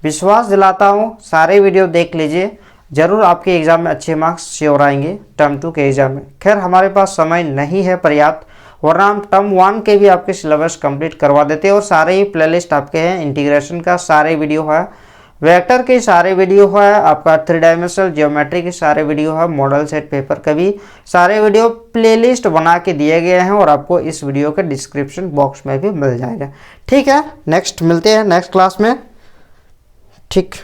विश्वास दिलाता हूँ, सारे वीडियो देख लीजिए, ज़रूर आपके एग्ज़ाम में अच्छे मार्क्स श्योर आएंगे टर्म 2 के एग्ज़ाम में। खैर हमारे पास समय नहीं है पर्याप्त, वरना हम टर्म 1 के भी आपके सिलेबस कंप्लीट करवा देते हैं। और सारे ही प्लेलिस्ट आपके हैं, इंटीग्रेशन का सारे वीडियो है, वेक्टर के सारे वीडियो है, आपका 3 डायमेंशनल ज्योमेट्री के सारे वीडियो है, मॉडल सेट पेपर का भी सारे वीडियो प्लेलिस्ट बना के दिए गए हैं, और आपको इस वीडियो के डिस्क्रिप्शन बॉक्स में भी मिल जाएगा। ठीक है, नेक्स्ट मिलते हैं नेक्स्ट क्लास में। ठीक।